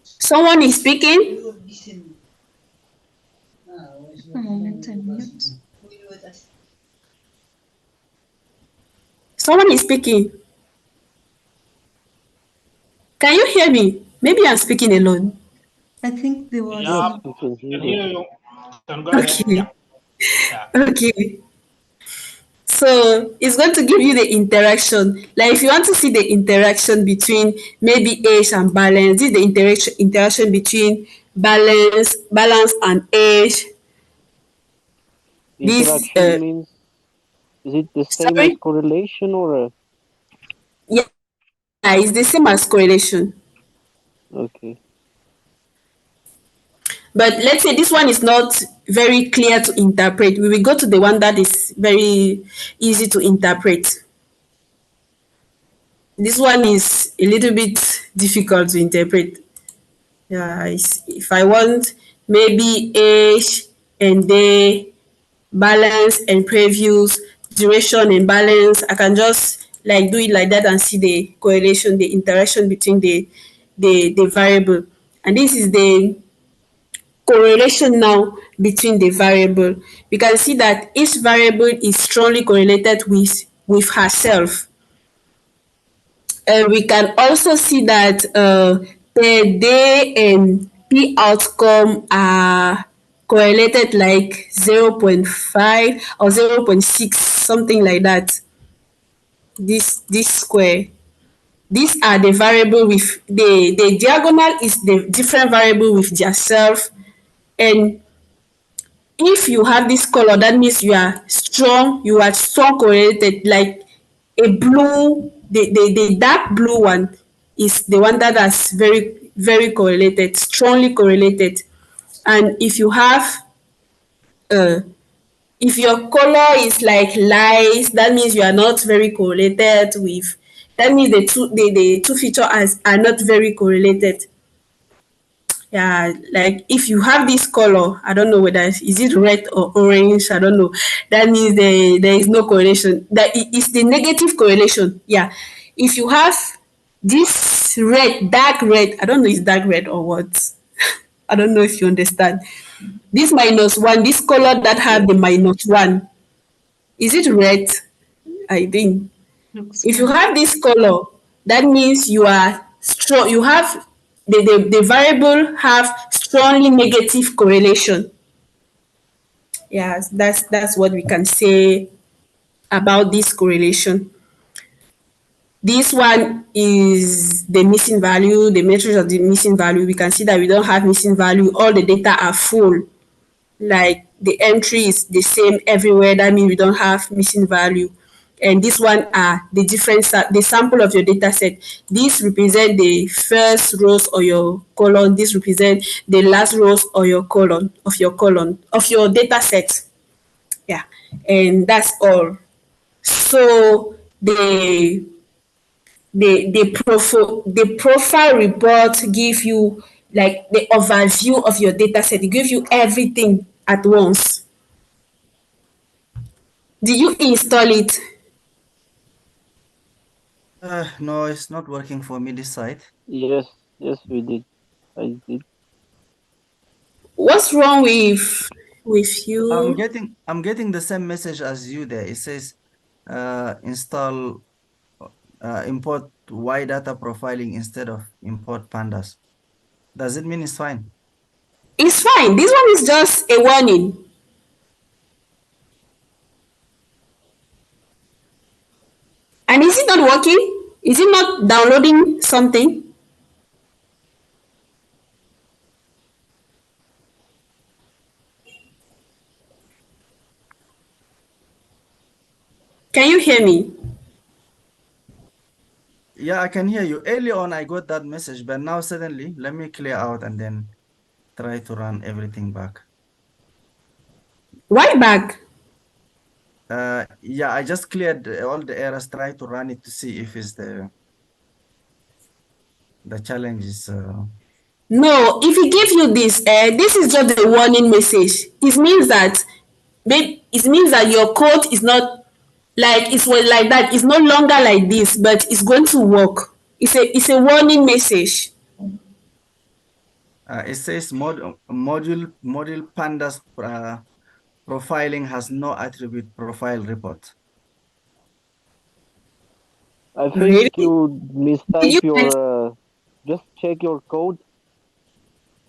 Someone is speaking. A moment, I mute. Someone is speaking. Can you hear me? Maybe I'm speaking alone. I think there was. Yes, we can hear you. Okay. Okay. So it's going to give you the interaction. Like if you want to see the interaction between maybe age and balance, this is the interaction between balance and age. This Interaction means, is it the same as correlation or? Yeah, it's the same as correlation. Okay. But let's say this one is not very clear to interpret. We will go to the one that is very easy to interpret. This one is a little bit difficult to interpret. Yeah, if I want maybe age and day, balance and previews, duration and balance, I can just like do it like that and see the correlation, the interaction between the variable. And this is the correlation now between the variable. We can see that each variable is strongly correlated with herself. We can also see that per day and P outcome are correlated like 0.5 or 0.6, something like that. This square. These are the variable with the diagonal is the different variable with their self. And if you have this color, that means you are strong correlated. Like a blue, the dark blue one is the one that is very, very correlated, strongly correlated. And if you have if your color is like light, that means you are not very correlated with, that means the two features are not very correlated. Yeah, like if you have this color, I don't know whether is it red or orange, I don't know. That means there is no correlation. That is the negative correlation. Yeah. If you have this red, dark red, I don't know, is dark red or what. I don't know if you understand. This -1, this color that have the -1, is it red? I think. If you have this color, that means you are strong. You have the variable have strongly negative correlation. Yes, that's what we can say about this correlation. This one is the missing value, the matrix of the missing value. We can see that we don't have missing value. All the data are full. Like the entry is the same everywhere. That means we don't have missing value. And this one are the different the sample of your data set. This represent the first rows of your column. This represent the last rows of your column of your data set. Yeah, and that's all. So the profile report give you like the overview of your data set. It gives you everything at once. Did you install it? No, it's not working for me this side. Yes, we did. I did. What's wrong with you? I'm getting the same message as you there. It says install import Y data profiling instead of import pandas. Does it mean it's fine? It's fine. This one is just a warning. And is it not working? Is it not downloading something? Can you hear me? Yeah, I can hear you. Early on, I got that message, but now suddenly, let me clear out and then try to run everything back. Why back? Yeah, I just cleared all the errors, try to run it to see if it's the challenge is. No, if he give you this, this is just a warning message. It means that your code is not like it's like that. It's no longer like this, but it's going to work. It's a warning message. It says module pandas profiling has no attribute profile report. I think Really? you Did mistype you your. Just check your code.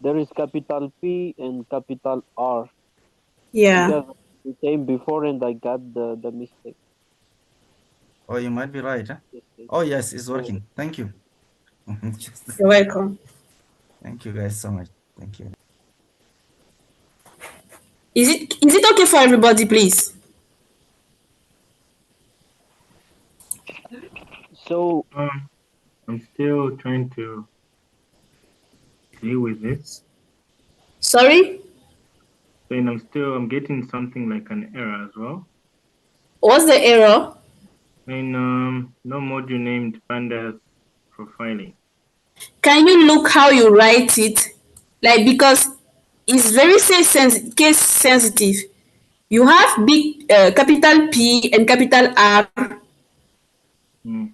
There is capital P and capital R. Yeah. Because it came before and I got the mistake. Oh, you might be right. Huh? Yes, Oh, yes, it's working. Thank you. You're welcome. Thank you guys so much. Thank you. Is it okay for everybody, please? So I'm still trying to deal with this. Sorry? Then I'm getting something like an error as well. What's the error? And no module named pandas profiling. Can you look how you write it? Like, because it's very case sensitive. You have big capital P and capital R. Okay.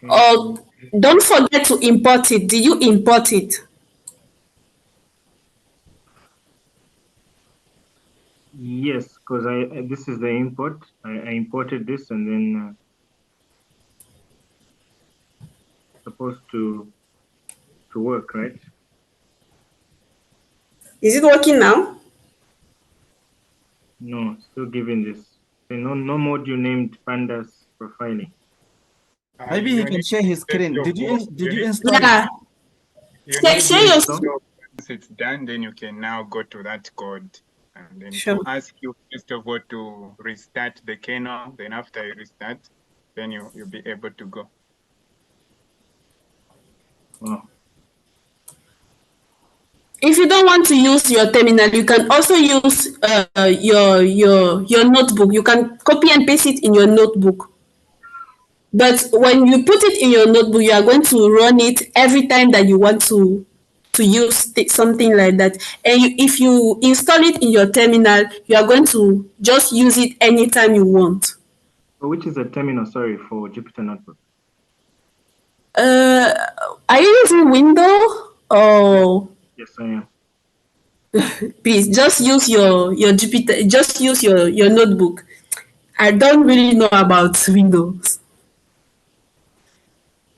Or don't forget to import it. Did you import it? Yes, because this is the import. I imported this and then supposed to work, right? Is it working now? No, still giving this. No module named pandas profiling. Maybe he can share his screen. Did you install Yeah. it? Share your Once it's done, then you can now go to that code. And then Sure. to ask you first of all to restart the kernel. Then after you restart, then you'll be able to go. Wow. If you don't want to use your terminal, you can also use your notebook. You can copy and paste it in your notebook. But when you put it in your notebook, you are going to run it every time that you want to use something like that. And if you install it in your terminal, you are going to just use it anytime you want. So which is a terminal, sorry, for Jupyter Notebook? Are you using Windows or? Yes, I am. Please just use your Jupyter. Just use your notebook. I don't really know about Windows.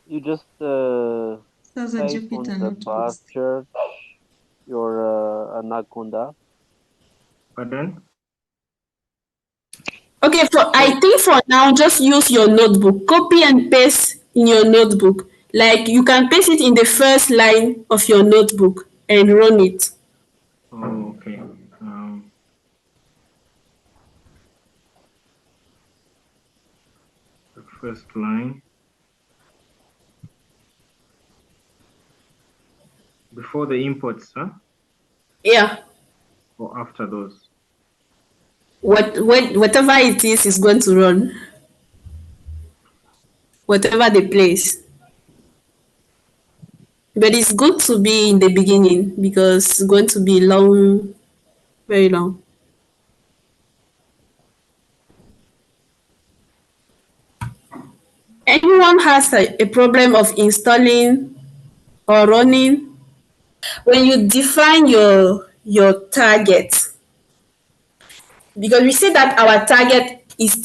you just That's a type on Jupyter the notebook. bar chart your anaconda. Pardon? Okay, I think for now, just use your notebook. Copy and paste in your notebook. Like you can paste it in the first line of your notebook and run it. Oh, okay. The first line. Before the imports, huh? Yeah. Or after those? Whatever it is going to run. Whatever the place. But it's good to be in the beginning because it's going to be long, very long. Anyone has a problem of installing or running? When you define your target, because we say that our target is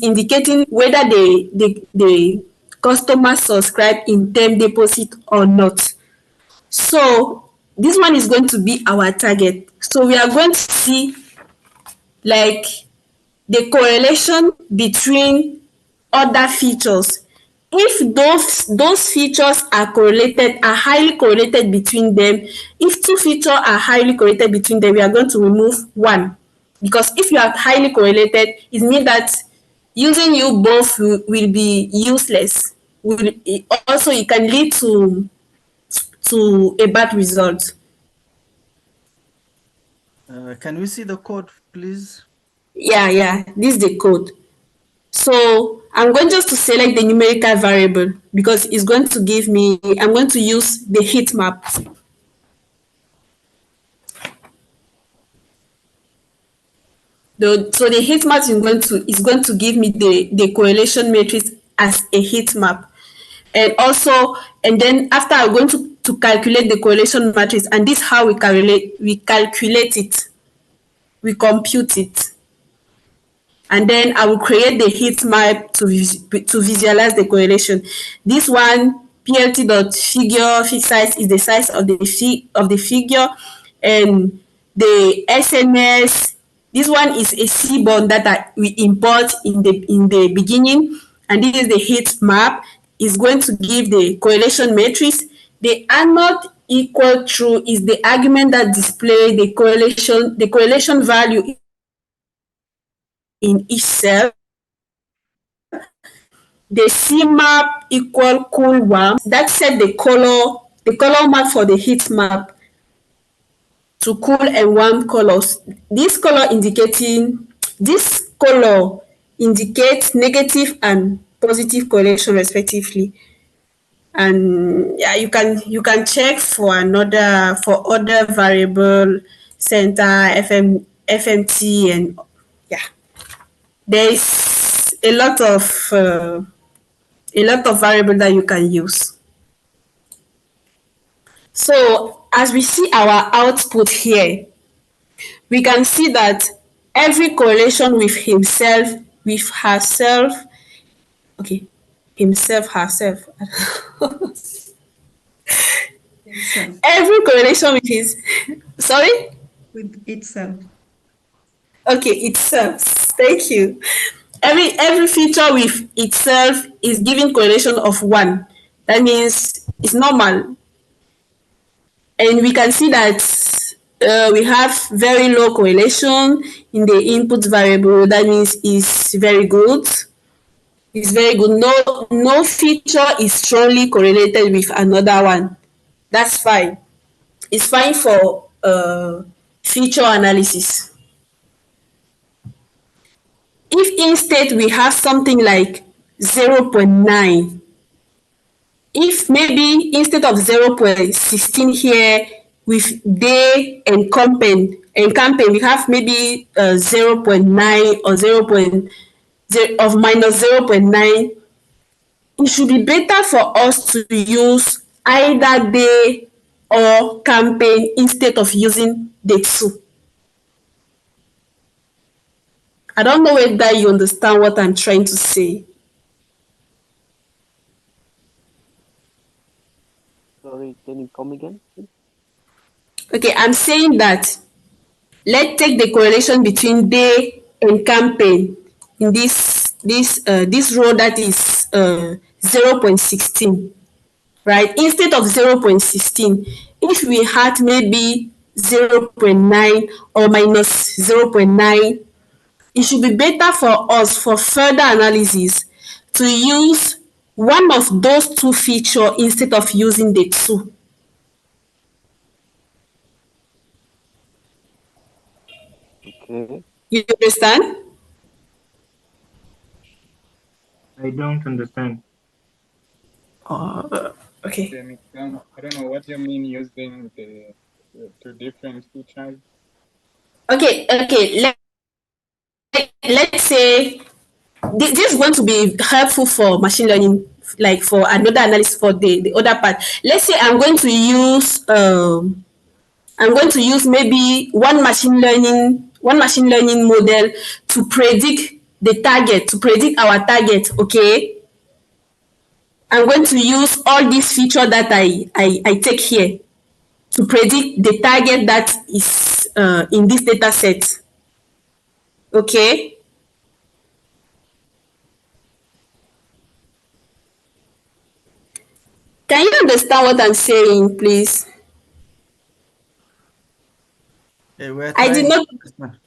indicating whether the customer subscribe in term deposit or not. So this one is going to be our target. So we are going to see like the correlation between other features. If those features are correlated, are highly correlated between them, if two features are highly correlated between them, we are going to remove one. Because if you are highly correlated, it means that using you both will be useless. Also, it can lead to a bad result. Can we see the code, please? Yeah, this is the code. So I'm going just to select the numerical variable because it's going to give me, I'm going to use the heat map. So the heat map is going to give me the correlation matrix as a heat map. And then after I'm going to calculate the correlation matrix, and this is how we calculate it, we compute it. And then I will create the heat map to visualize the correlation. This one, plt.figure fixed size is the size of the figure, and the SNS, this one is a seaborne that we import in the beginning, and this is the heat map. Is going to give the correlation matrix. The anode equal true is the argument that display the correlation value in each cell. The CMAP equal cool warm. That set the color map for the heat map to cool and warm colors. This color indicates negative and positive correlation respectively. And yeah, you can check for other variable, center, FMT, and yeah, there is a lot of variable that you can use. So as we see our output here, we can see that every correlation with himself, with herself, okay, himself, herself. Every correlation with his, sorry? With itself. Okay, itself. Thank you. Every feature with itself is giving correlation of 1. That means it's normal. And we can see that we have very low correlation in the input variable. That means it's very good. It's very good. No feature is strongly correlated with another one. That's fine. It's fine for feature analysis. If instead we have something like 0.9, if maybe instead of 0.16 here with day and campaign, we have maybe 0.9 or 0.0 of minus 0.9, it should be better for us to use either day or campaign instead of using the 2. I don't know whether you understand what I'm trying to say. Sorry, can you come again, please? Okay, I'm saying that let's take the correlation between day and campaign in this row that is 0.16, right? Instead of 0.16, if we had maybe 0.9 or minus 0.9, it should be better for us for further analysis to use one of those two features instead of using the 2. Okay. You understand? I don't understand. Okay. I don't know what you mean using the two different features. Okay. Let's say this is going to be helpful for machine learning, like for another analysis for the other part. Let's say I'm going to use maybe one machine learning model to predict our target, okay? I'm going to use all these features that I take here to predict the target that is in this data set, okay? Can you understand what I'm saying, please? We're I did trying to not. understand.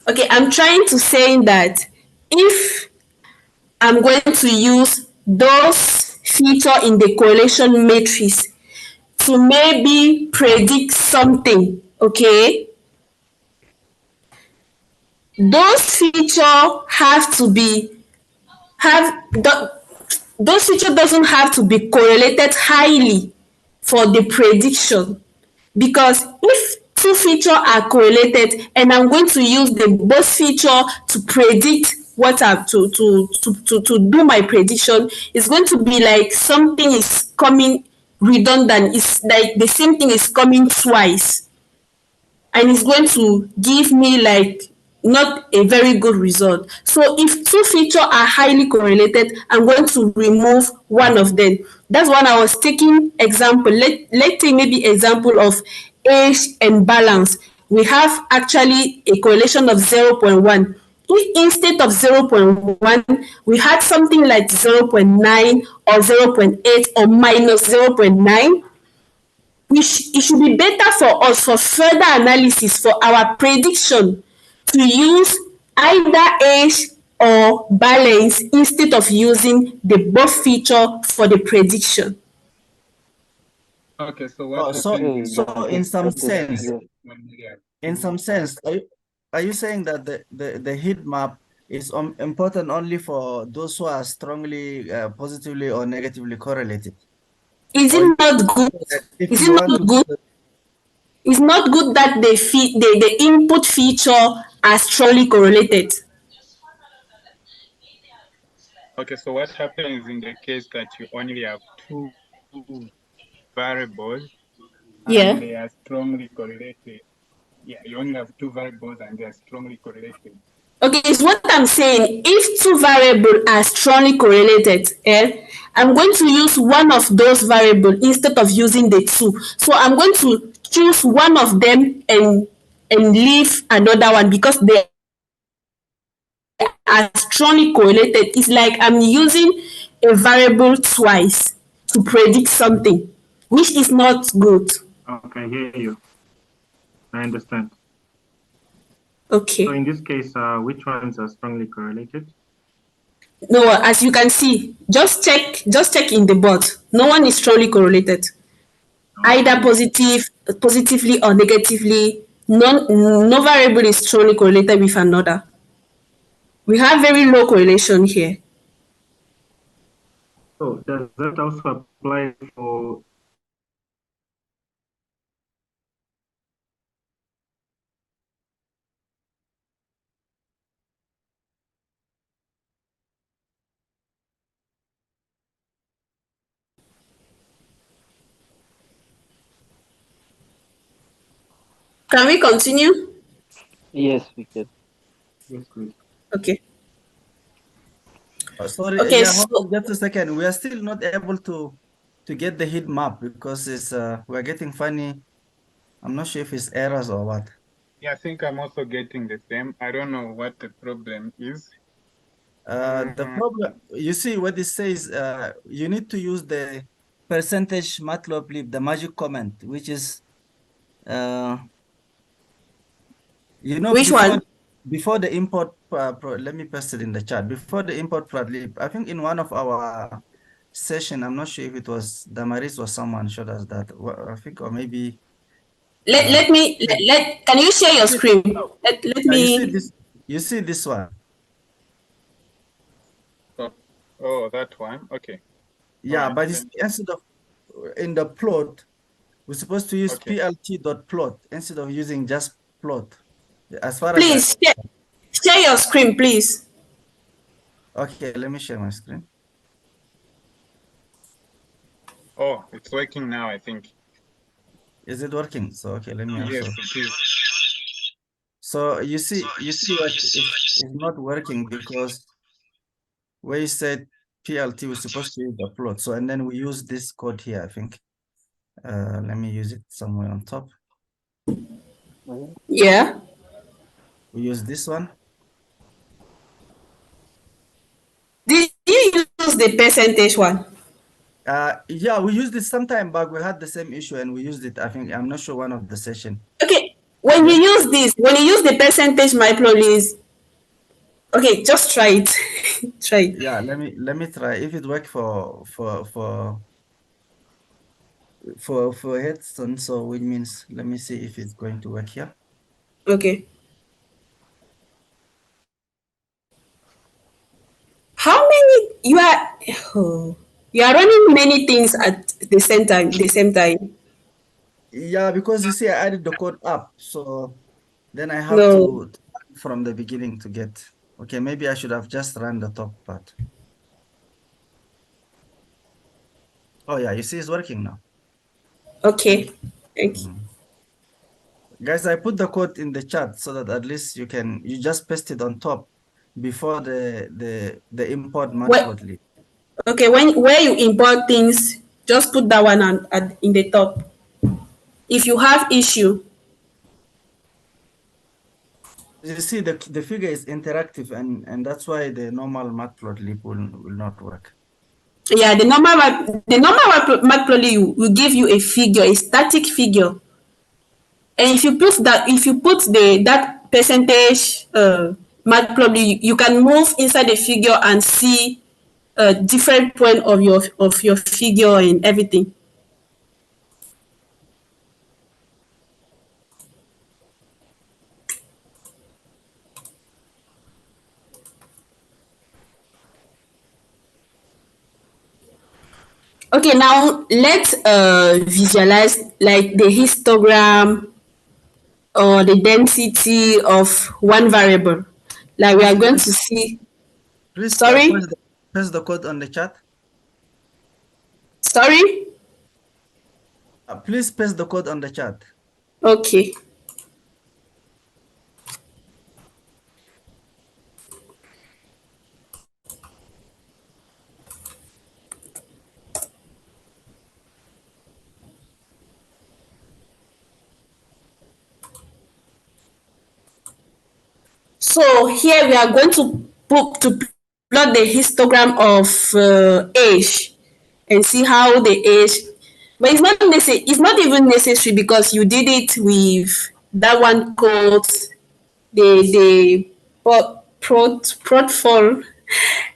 Okay, I'm trying to say that if I'm going to use those feature in the correlation matrix to maybe predict something, okay? Those feature have to be have the, those feature doesn't have to be correlated highly for the prediction, because if two features are correlated and I'm going to use the both feature to predict what I to do my prediction, it's going to be like something is coming redundant. It's like the same thing is coming twice, and it's going to give me like not a very good result. So if two features are highly correlated, I'm going to remove one of them. That's when I was taking example. Let's take maybe example of age and balance. We have actually a correlation of 0.1. If instead of 0.1, we had something like 0.9 or 0.8 or minus 0.9, it should be better for us for further analysis for our prediction to use either age or balance instead of using the both feature for the prediction. Okay, so what So happens in some Got it. sense, Yes. are you saying that the heat map is important only for those who are strongly positively or negatively correlated? Is Or it not good? if Is you it want not to good? It's not good that the input feature are strongly correlated. Okay, so what happens in the case that you only have two variables and Yeah. they are strongly correlated? Yeah, you only have two variables and they are strongly correlated. Okay, it's what I'm saying. If two variables are strongly correlated, I'm going to use one of those variables instead of using the two. So I'm going to choose one of them and leave another one because they are strongly correlated. It's like I'm using a variable twice to predict something, which is not good. Okay, I hear you. I understand. Okay. So in this case, which ones are strongly correlated? No, as you can see, just check in the board. No one is strongly correlated. Either positively or negatively. No variable is strongly correlated with another. We have very low correlation here. So does that also apply for Can we continue? Yes, we can. yes, please. Okay. sorry, Okay, yeah, so hold on just a second. We are still not able to get the heat map because it's we're getting funny. I'm not sure if it's errors or what. Yeah, I think I'm also getting the same. I don't know what the problem is. The problem, you see what it says, you need to use the percentage matplotlib, the magic comment, which is, you know, which one? before the import, let me paste it in the chat. Before the import plotlib, I think in one of our session, I'm not sure if it was Damaris or someone showed us that. I think, or maybe. Let me can you share your screen? Let You see me. this. You see this one. Oh, that one. Okay. Yeah, All right. but it's instead of in the plot, we're supposed to use Okay. plt.plot instead of using just plot. As far as Please share your screen, please. okay, let me share my screen. Oh, it's working now, I think. Is it working? So okay, let me Yes, also. it is. So you see what it's not working because where you said PLT was supposed to use the plot. So and then we use this code here, I think. Let me use it somewhere on top. Yeah. We use this one. Did you use the percentage one? Yeah, we used it sometime back. We had the same issue and we used it. I think I'm not sure one of the session. Okay. When you use this, when you use the percentage microlist, okay, just try it. Try it. Yeah, let me try if it worked for Headstone. So which means let me see if it's going to work here. Okay. How many you are? Oh, you are running many things at the same time. The same time. Yeah, because you see, I added the code up, so then I have No. to from the beginning to get. Okay, maybe I should have just run the top part. Oh yeah, you see, it's working now. Okay. Thank you. Guys, I put the code in the chat so that at least you just paste it on top before the import Well, matplotlib. okay. Where you import things, just put that one in the top. If you have issue, You see, the figure is interactive, and that's why the normal matplotlib will not work. yeah, the normal matplotlib will give you a figure, a static figure. And if you put that percentage matplotlib, you can move inside the figure and see a different point of your figure and everything. Okay, now let's visualize like the histogram or the density of one variable. Like we are going to see. Please Sorry, press the code on the chat. sorry. Please paste the code on the chat. Okay. So here we are going to plot the histogram of age and see how the age. But it's not necessary. It's not even necessary because you did it with that one called the protfall.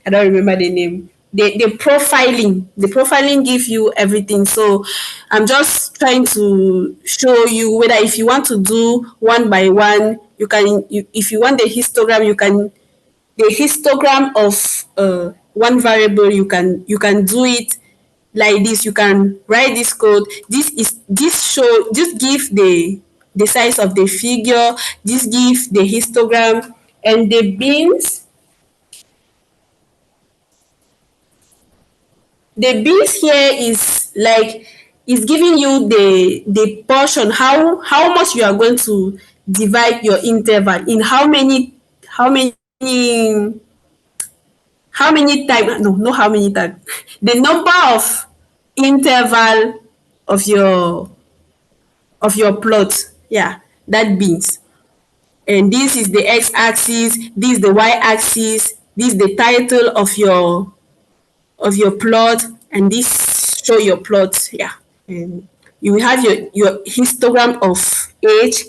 I don't remember the name. The profiling gives you everything. So I'm just trying to show you whether if you want to do one by one, you can. If you want the histogram, you can. The histogram of one variable, you can do it like this. You can write this code. This give the size of the figure. This give the histogram, and the bins. The bins here is giving you the portion, how much you are going to divide your interval in, how many times, no, not how many times, the number of interval of your plot. Yeah, that means. And this is the x-axis, this is the y-axis, this is the title of your plot, and this show your plot. Yeah. And you will have your histogram of age,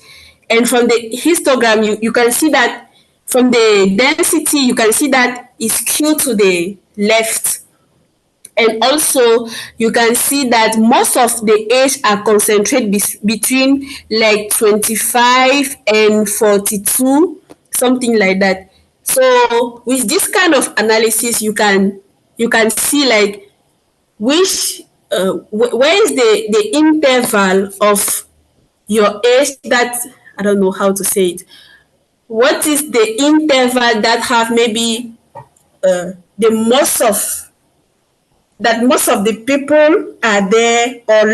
and from the histogram you can see that from the density you can see that is skewed to the left. And also you can see that most of the age are concentrated between like 25 and 42, something like that. So with this kind of analysis you can see like which where is the interval of your age that, I don't know how to say it. What is the interval that have maybe the most of the people are there, or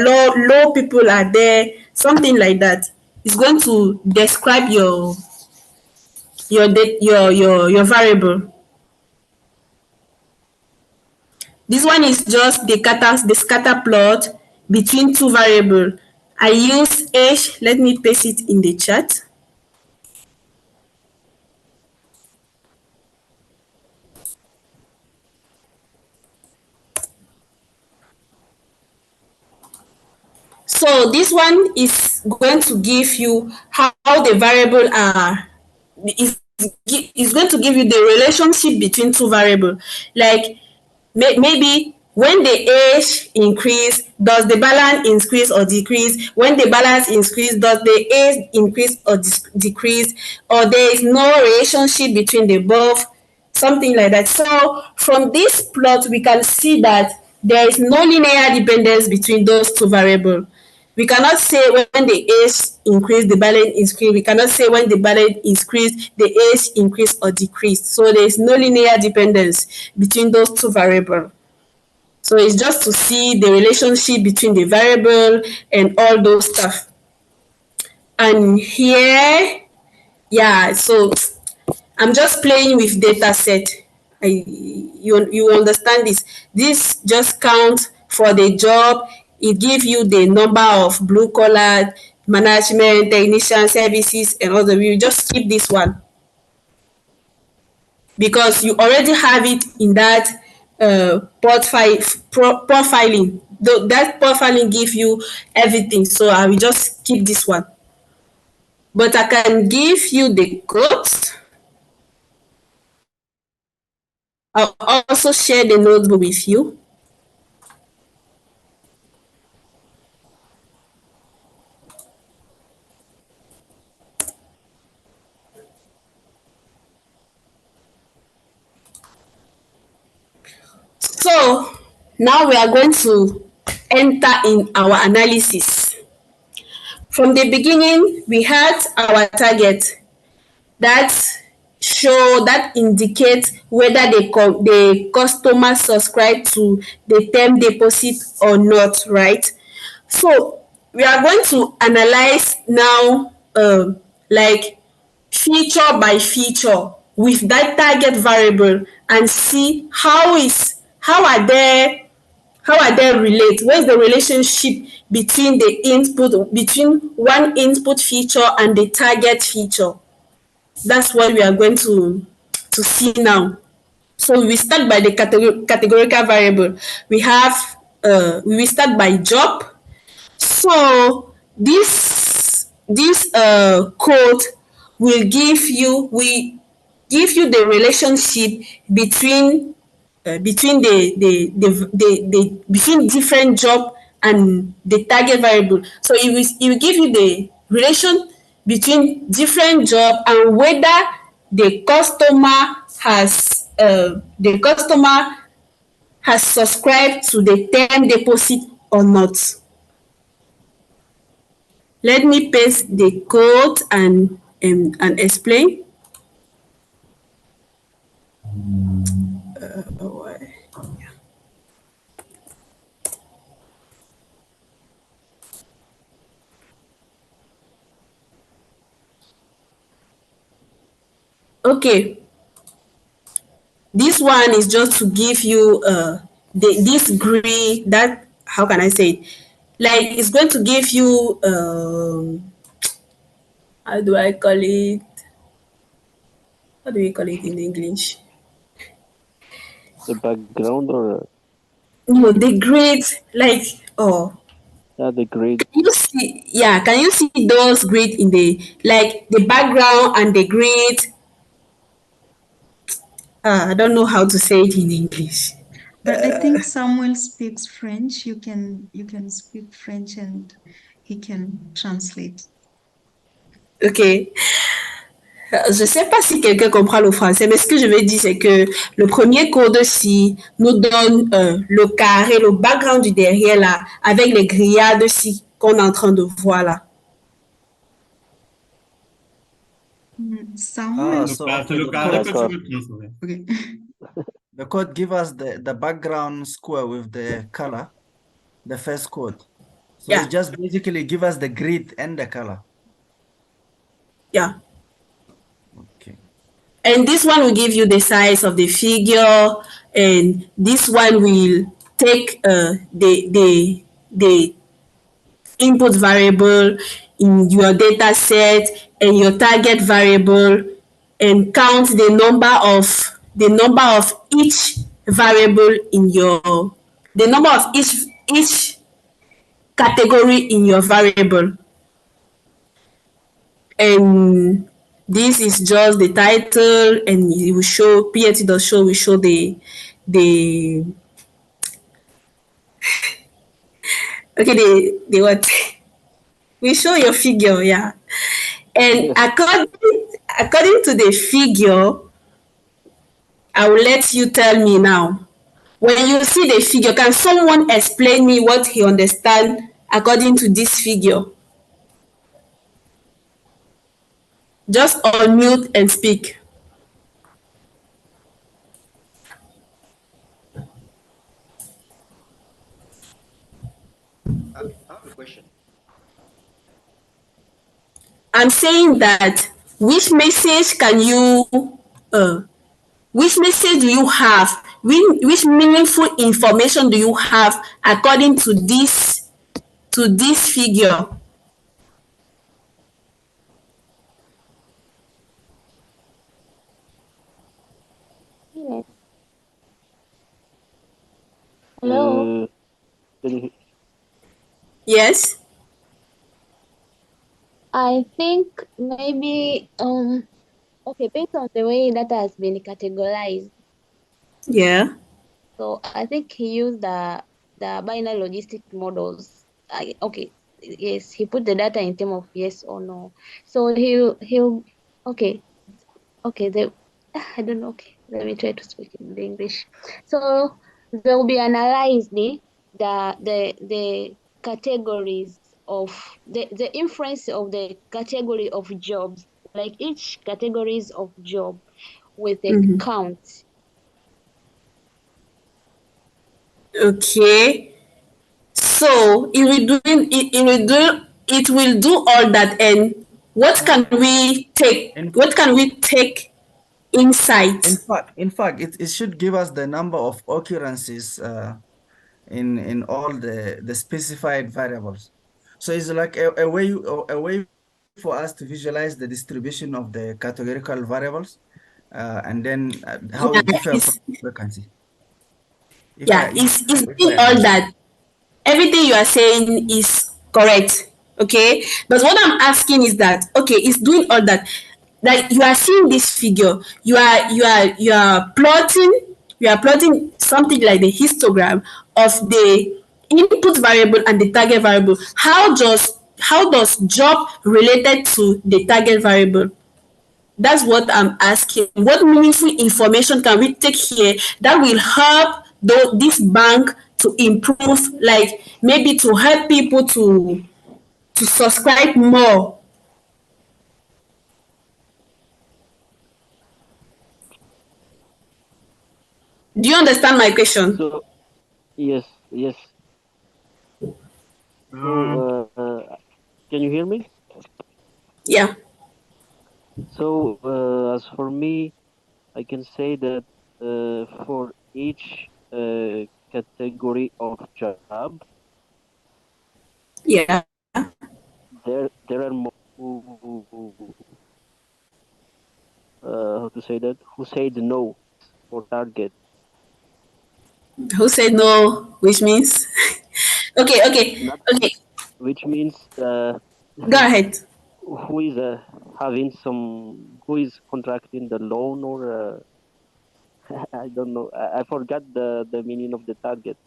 low people are there, something like that. It's going to describe your variable. This one is just the scatter plot between two variables. I use age. Let me paste it in the chat. So this one is going to give you how the variable are. It's going to give you the relationship between two variables. Like maybe when the age increase, does the balance increase or decrease? When the balance increase, does the age increase or decrease? Or there is no relationship between the both? Something like that. So from this plot, we can see that there is no linear dependence between those two variables. We cannot say when the age increase, the balance increase. We cannot say when the balance increase, the age increase or decrease. So there is no linear dependence between those two variables. So it's just to see the relationship between the variable and all those stuff. And here, yeah, so I'm just playing with data set. You understand this. This just counts for the job. It gives you the number of blue collar, management, technician, services, and all the you just keep this one because you already have it in that profiling. That profiling gives you everything. So I will just keep this one. But I can give you the codes. I'll also share the notebook with you. So now we are going to enter in our analysis. From the beginning, we had our target that indicates whether the customer subscribe to the term deposit or not, right? So we are going to analyze now, like feature by feature with that target variable and see how are they relate? What's the relationship between between one input feature and the target feature? That's what we are going to see now. So we start by the categorical variable. We will start by job. So this code will give you the relationship between between different job and the target variable. So it will give you the relation between different job and whether the customer has subscribed to the term deposit or not. Let me paste the code and explain. Okay, this one is just to give you this grid that, how can I say it? Like it's going to give you how do I call it? How do we call it in English? The background or No, the grid, like, oh, yeah, the grid. can you see? Yeah, can you see those grid in the, like the background and the grid? I don't know how to say it in English. But I think Samuel speaks French. You can speak French and he can translate. Okay. Je ne sais pas si quelqu'un comprend le français, mais ce que je veux dire, c'est que le premier code-ci nous donne le carré, le background du derrière là, avec les grillades-ci qu'on est en train de voir là. Samuel. So Ah, okay, c'est le carré que tu D'accord. veux transformer. Okay. the code give us the background square with the color, the first code. So Yeah. it just basically give us the grid and the color. Yeah. Okay. And this one will give you the size of the figure, and this one will take the input variable in your data set and your target variable, and count the number of each variable in your the number of each category in your variable. And this is just the title, and it will show PLT.show will show the okay the what we show your figure, yeah. And Yes. according to the figure, I will let you tell me now. When you see the figure, can someone explain me what he understand according to this figure? Just unmute and speak. I have a question. I'm saying that which message can you which message do you have? Which meaningful information do you have according to this figure? Yes. Hello. Can you, Yes. I think maybe okay, based on the way data has been categorized. Yeah. So I think he used the binary logistic models. Okay, yes, he put the data in terms of yes or no. So he'll okay I don't know. Okay, let me try to speak in the English. So there will be analyzed the categories of the inference of the category of jobs, like each categories of job with a count. Okay. So it will do all that, and what can we take? What can we take insight? In fact, it should give us the number of occurrences in all the specified variables. So it's like a way for us to visualize the distribution of the categorical variables, and then how Yeah, it differs from frequency. it's If doing I all understand. that. Everything you are saying is correct, okay? But what I'm asking is that, okay, it's doing all that. Like you are seeing this figure, you are plotting something like the histogram of the input variable and the target variable. How does job related to the target variable? That's what I'm asking. What meaningful information can we take here that will help this bank to improve, like maybe to help people to subscribe more? Do you understand my question? so yes, yes. So can you hear me? Yeah. So as for me, I can say that for each category of job, Yeah. there are more how to say that, who said no for target. Who said no? Which means okay. Not Okay. which means Go ahead. who is having some, who is contracting the loan, or I don't know. I forgot the meaning of the target.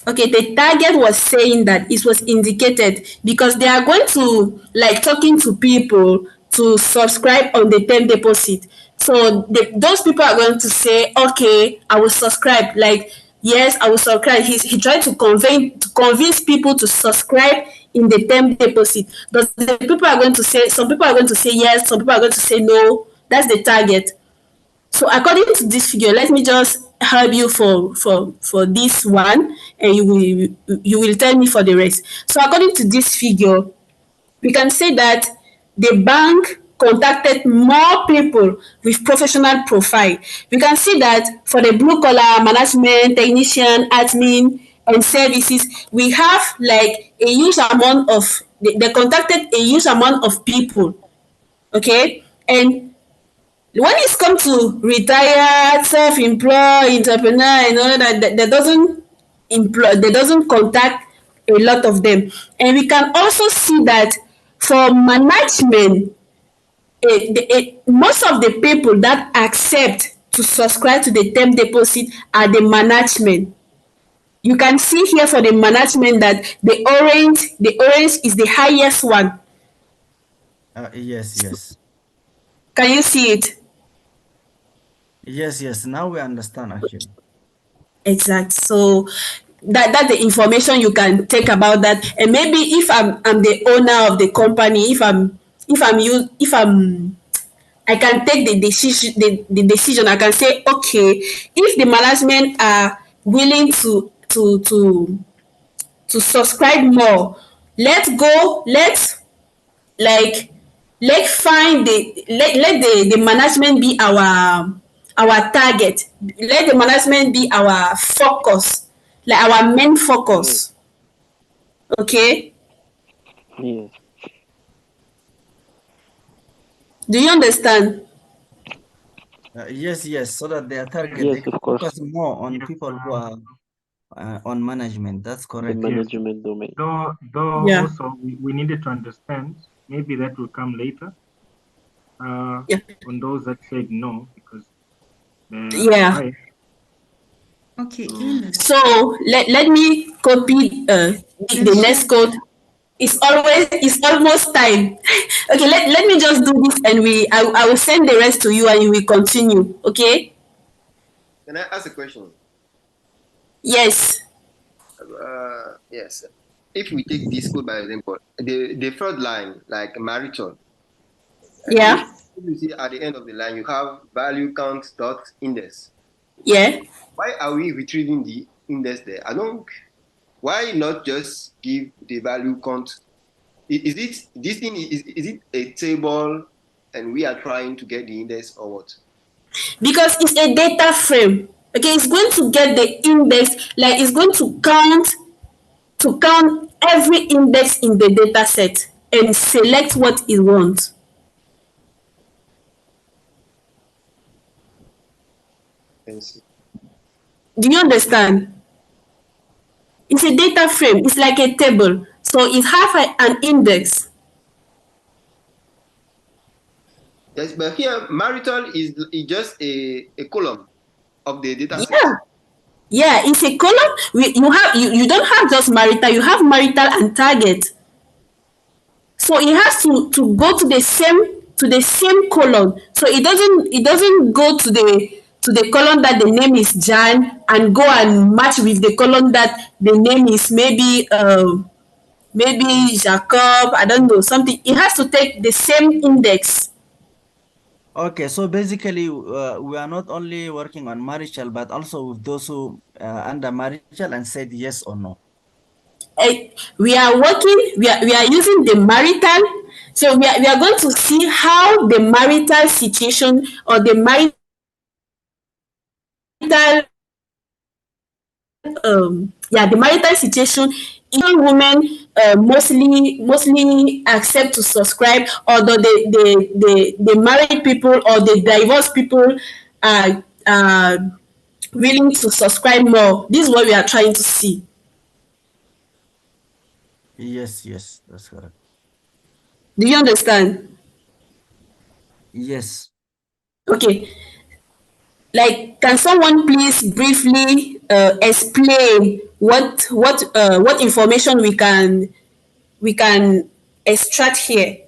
Okay, the target was saying that it was indicated because they are going to like talking to people to subscribe on the term deposit. So those people are going to say, okay, I will subscribe. Like, yes, I will subscribe. He tried to convince people to subscribe in the term deposit. But the people are going to say, some people are going to say yes, some people are going to say no. That's the target. So according to this figure, let me just help you for this one, and you will tell me for the rest. So according to this figure, we can say that the bank contacted more people with professional profile. We can see that for the blue collar management, technician, admin, and services, we have like a huge amount of they contacted a huge amount of people. Okay, and when it's come to retired, self-employed, entrepreneur, and all that doesn't employ, that doesn't contact a lot of them. And we can also see that for management, most of the people that accept to subscribe to the term deposit are the management. You can see here for the management that the orange is the highest one. Yes. Can you see it? Yes. Now we understand actually. Exact. So that's the information you can take about that. And maybe if I'm the owner of the company, if I can take the decision. I can say, okay, if the management are willing to subscribe more, like find let the management be our target. Let the management be our focus, like our main focus. Okay, Yes. do you understand? Yes. So that their target, Yes, they can of course. focus more on people who are on management. That's The correct. management domain. Though Yeah. also we needed to understand, maybe that will come later, Yeah. on those that said no, because they're Yeah. right. Okay, So Ines. So let me copy Then the next share. code. It's almost time. Okay, let me just do this, and I will send the rest to you, and you will continue. Okay? Can I ask a question? Yes. Yes. If we take this code by example, the third line, like marital, Yeah. if you see at the end of the line, you have value count dot index. Yeah. Why are we retrieving the index there? Why not just give the value count? Is it a table and we are trying to get the index or what? Because it's a data frame. Okay, it's going to get the index, like it's going to count every index in the data set and select what it wants. Do you understand? It's a data frame. It's like a table. So it has an index. Yes, but here marital is just a column of the data set. Yeah. Yeah, it's a column. You don't have just marital, you have marital and target. So it has to go to the same column. So it doesn't go to the column that the name is Jan and go and match with the column that the name is maybe Jacob, I don't know, something. It has to take the same index. Okay, so basically, we are not only working on marital, but also with those who under marital and said yes or no. We are using the marital. So we are going to see how the marital situation or the marital the marital situation, young women mostly accept to subscribe, although the married people or the divorced people are willing to subscribe more. This is what we are trying to see. Yes, that's correct. Do you understand? Yes. Okay. Like, can someone please briefly explain what information we can extract here?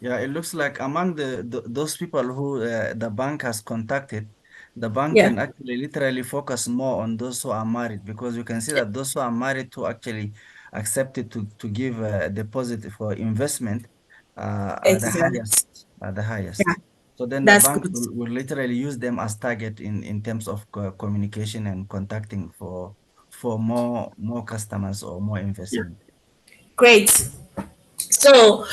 Yeah, it looks like among those people who the bank has contacted, the bank Yeah, can actually literally focus more on those who are married, because you can see that those who are married who actually accepted to give a deposit for investment are the exactly. highest, are the Yeah, highest. So then the that's bank good. will literally use them as target in terms of communication and contacting for more customers or more Yeah. investment. Great. So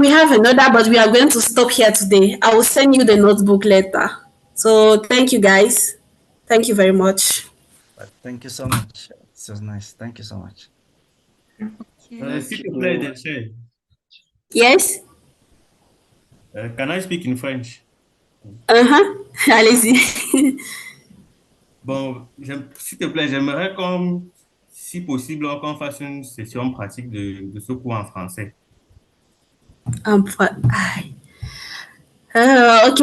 we have another, but we are going to stop here today. I will send you the notebook later. So thank you guys. Thank you very much. But thank you so much. It's so nice. Thank you so much. Okay. S'il Thank te plaît, you. Delchey, Yes? can I speak in French? Uh-huh. Allez-y. Bon, s'il te plaît, j'aimerais comme, si possible, qu'on fasse une session pratique de ce cours en français. Aïe. Ok,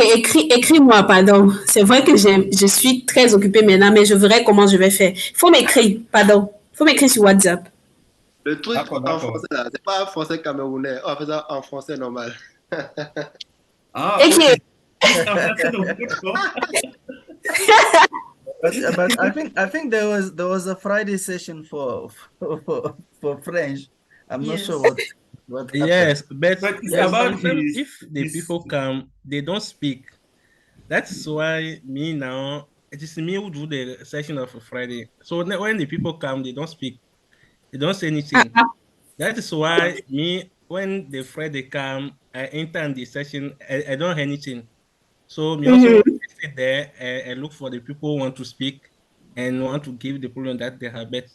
écris-moi, pardon. C'est vrai que je suis très occupée maintenant, mais je verrai comment je vais faire. Il faut m'écrire, pardon. Il faut m'écrire sur WhatsApp. Le truc D'accord, en d'accord. français, là, c'est pas un français camerounais. On va faire ça en français normal. Ah, ok. Écris. En français, donc, d'accord. But I think there was a Friday session for French. I'm not sure Yes. what happened. Yes, but But it's yes, about sometimes his, if the his, people come, they don't speak. That's why me now, it is me who do the session of Friday. So when the people come, they don't speak. They don't say anything. That is why me, when the Friday come, I enter in the session, I don't hear anything. So me also Mhm. sit there and look for the people who want to speak and want to give the problem that they have. But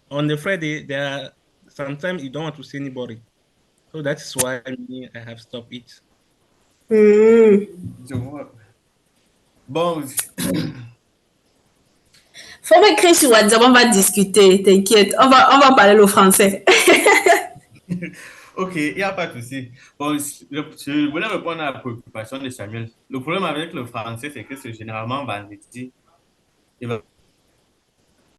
on the Friday, there are sometimes you don't want to see anybody. So that's why me, I have stopped it. je vois. Bon, Faut m'écrire sur WhatsApp, on va discuter, t'inquiète. On va parler le français. ok, il n'y a pas de souci. Bon, je voulais répondre à la préoccupation de Samuel. Le problème avec le français, c'est que c'est généralement vendredi. Il va